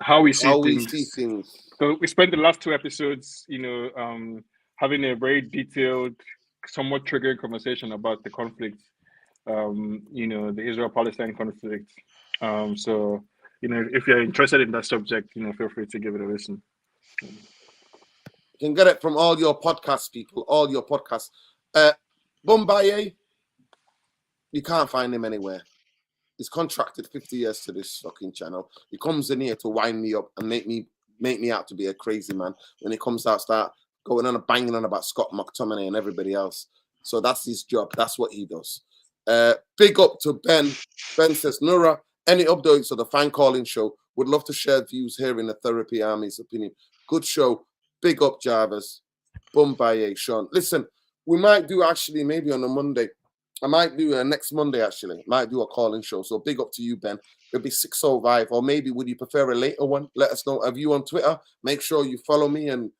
How We See Things. So we spent the last 2 episodes, having a very detailed, somewhat triggering conversation about the conflict. The Israel-Palestine conflict. So, if you're interested in that subject, feel free to give it a listen. You can get it from all your podcast people, all your podcasts. Bombaye, you can't find him anywhere. He's contracted 50 years to this fucking channel. He comes in here to wind me up and make me out to be a crazy man. When he comes out, start going on and banging on about Scott McTominay and everybody else. So that's his job. That's what he does. Big up to Ben. Ben says, Nura, any updates of the fan calling show? Would love to share views here in the Therapy Army's opinion. Good show. Big up, Jarvis. Bumbaye, Sean. Listen, we might do actually maybe on a Monday. I might do next Monday actually. Might do a calling show. So big up to you, Ben. It'll be 6:05, or maybe would you prefer a later one? Let us know. Have you on Twitter? Make sure you follow me and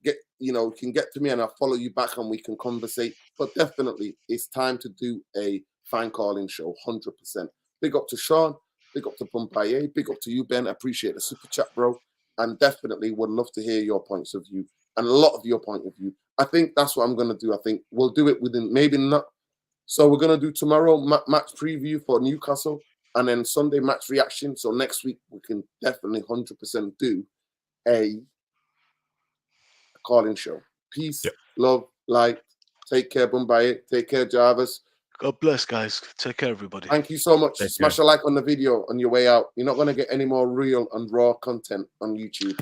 get, you can get to me and I'll follow you back and we can conversate. But definitely, it's time to do a fan calling show, 100%. Big up to Sean. Big up to Pompaye. Big up to you, Ben. I appreciate the super chat, bro. And definitely would love to hear your points of view and a lot of your point of view. I think that's what I'm going to do. I think we'll do it within maybe not. So we're going to do tomorrow match preview for Newcastle and then Sunday match reaction. So next week we can definitely 100% do a calling show. Peace, love, light. Take care, Bombay. Take care, Jarvis. God bless, guys. Take care, everybody. Thank you so much. Smash a like on the video on your way out. You're not going to get any more real and raw content on YouTube.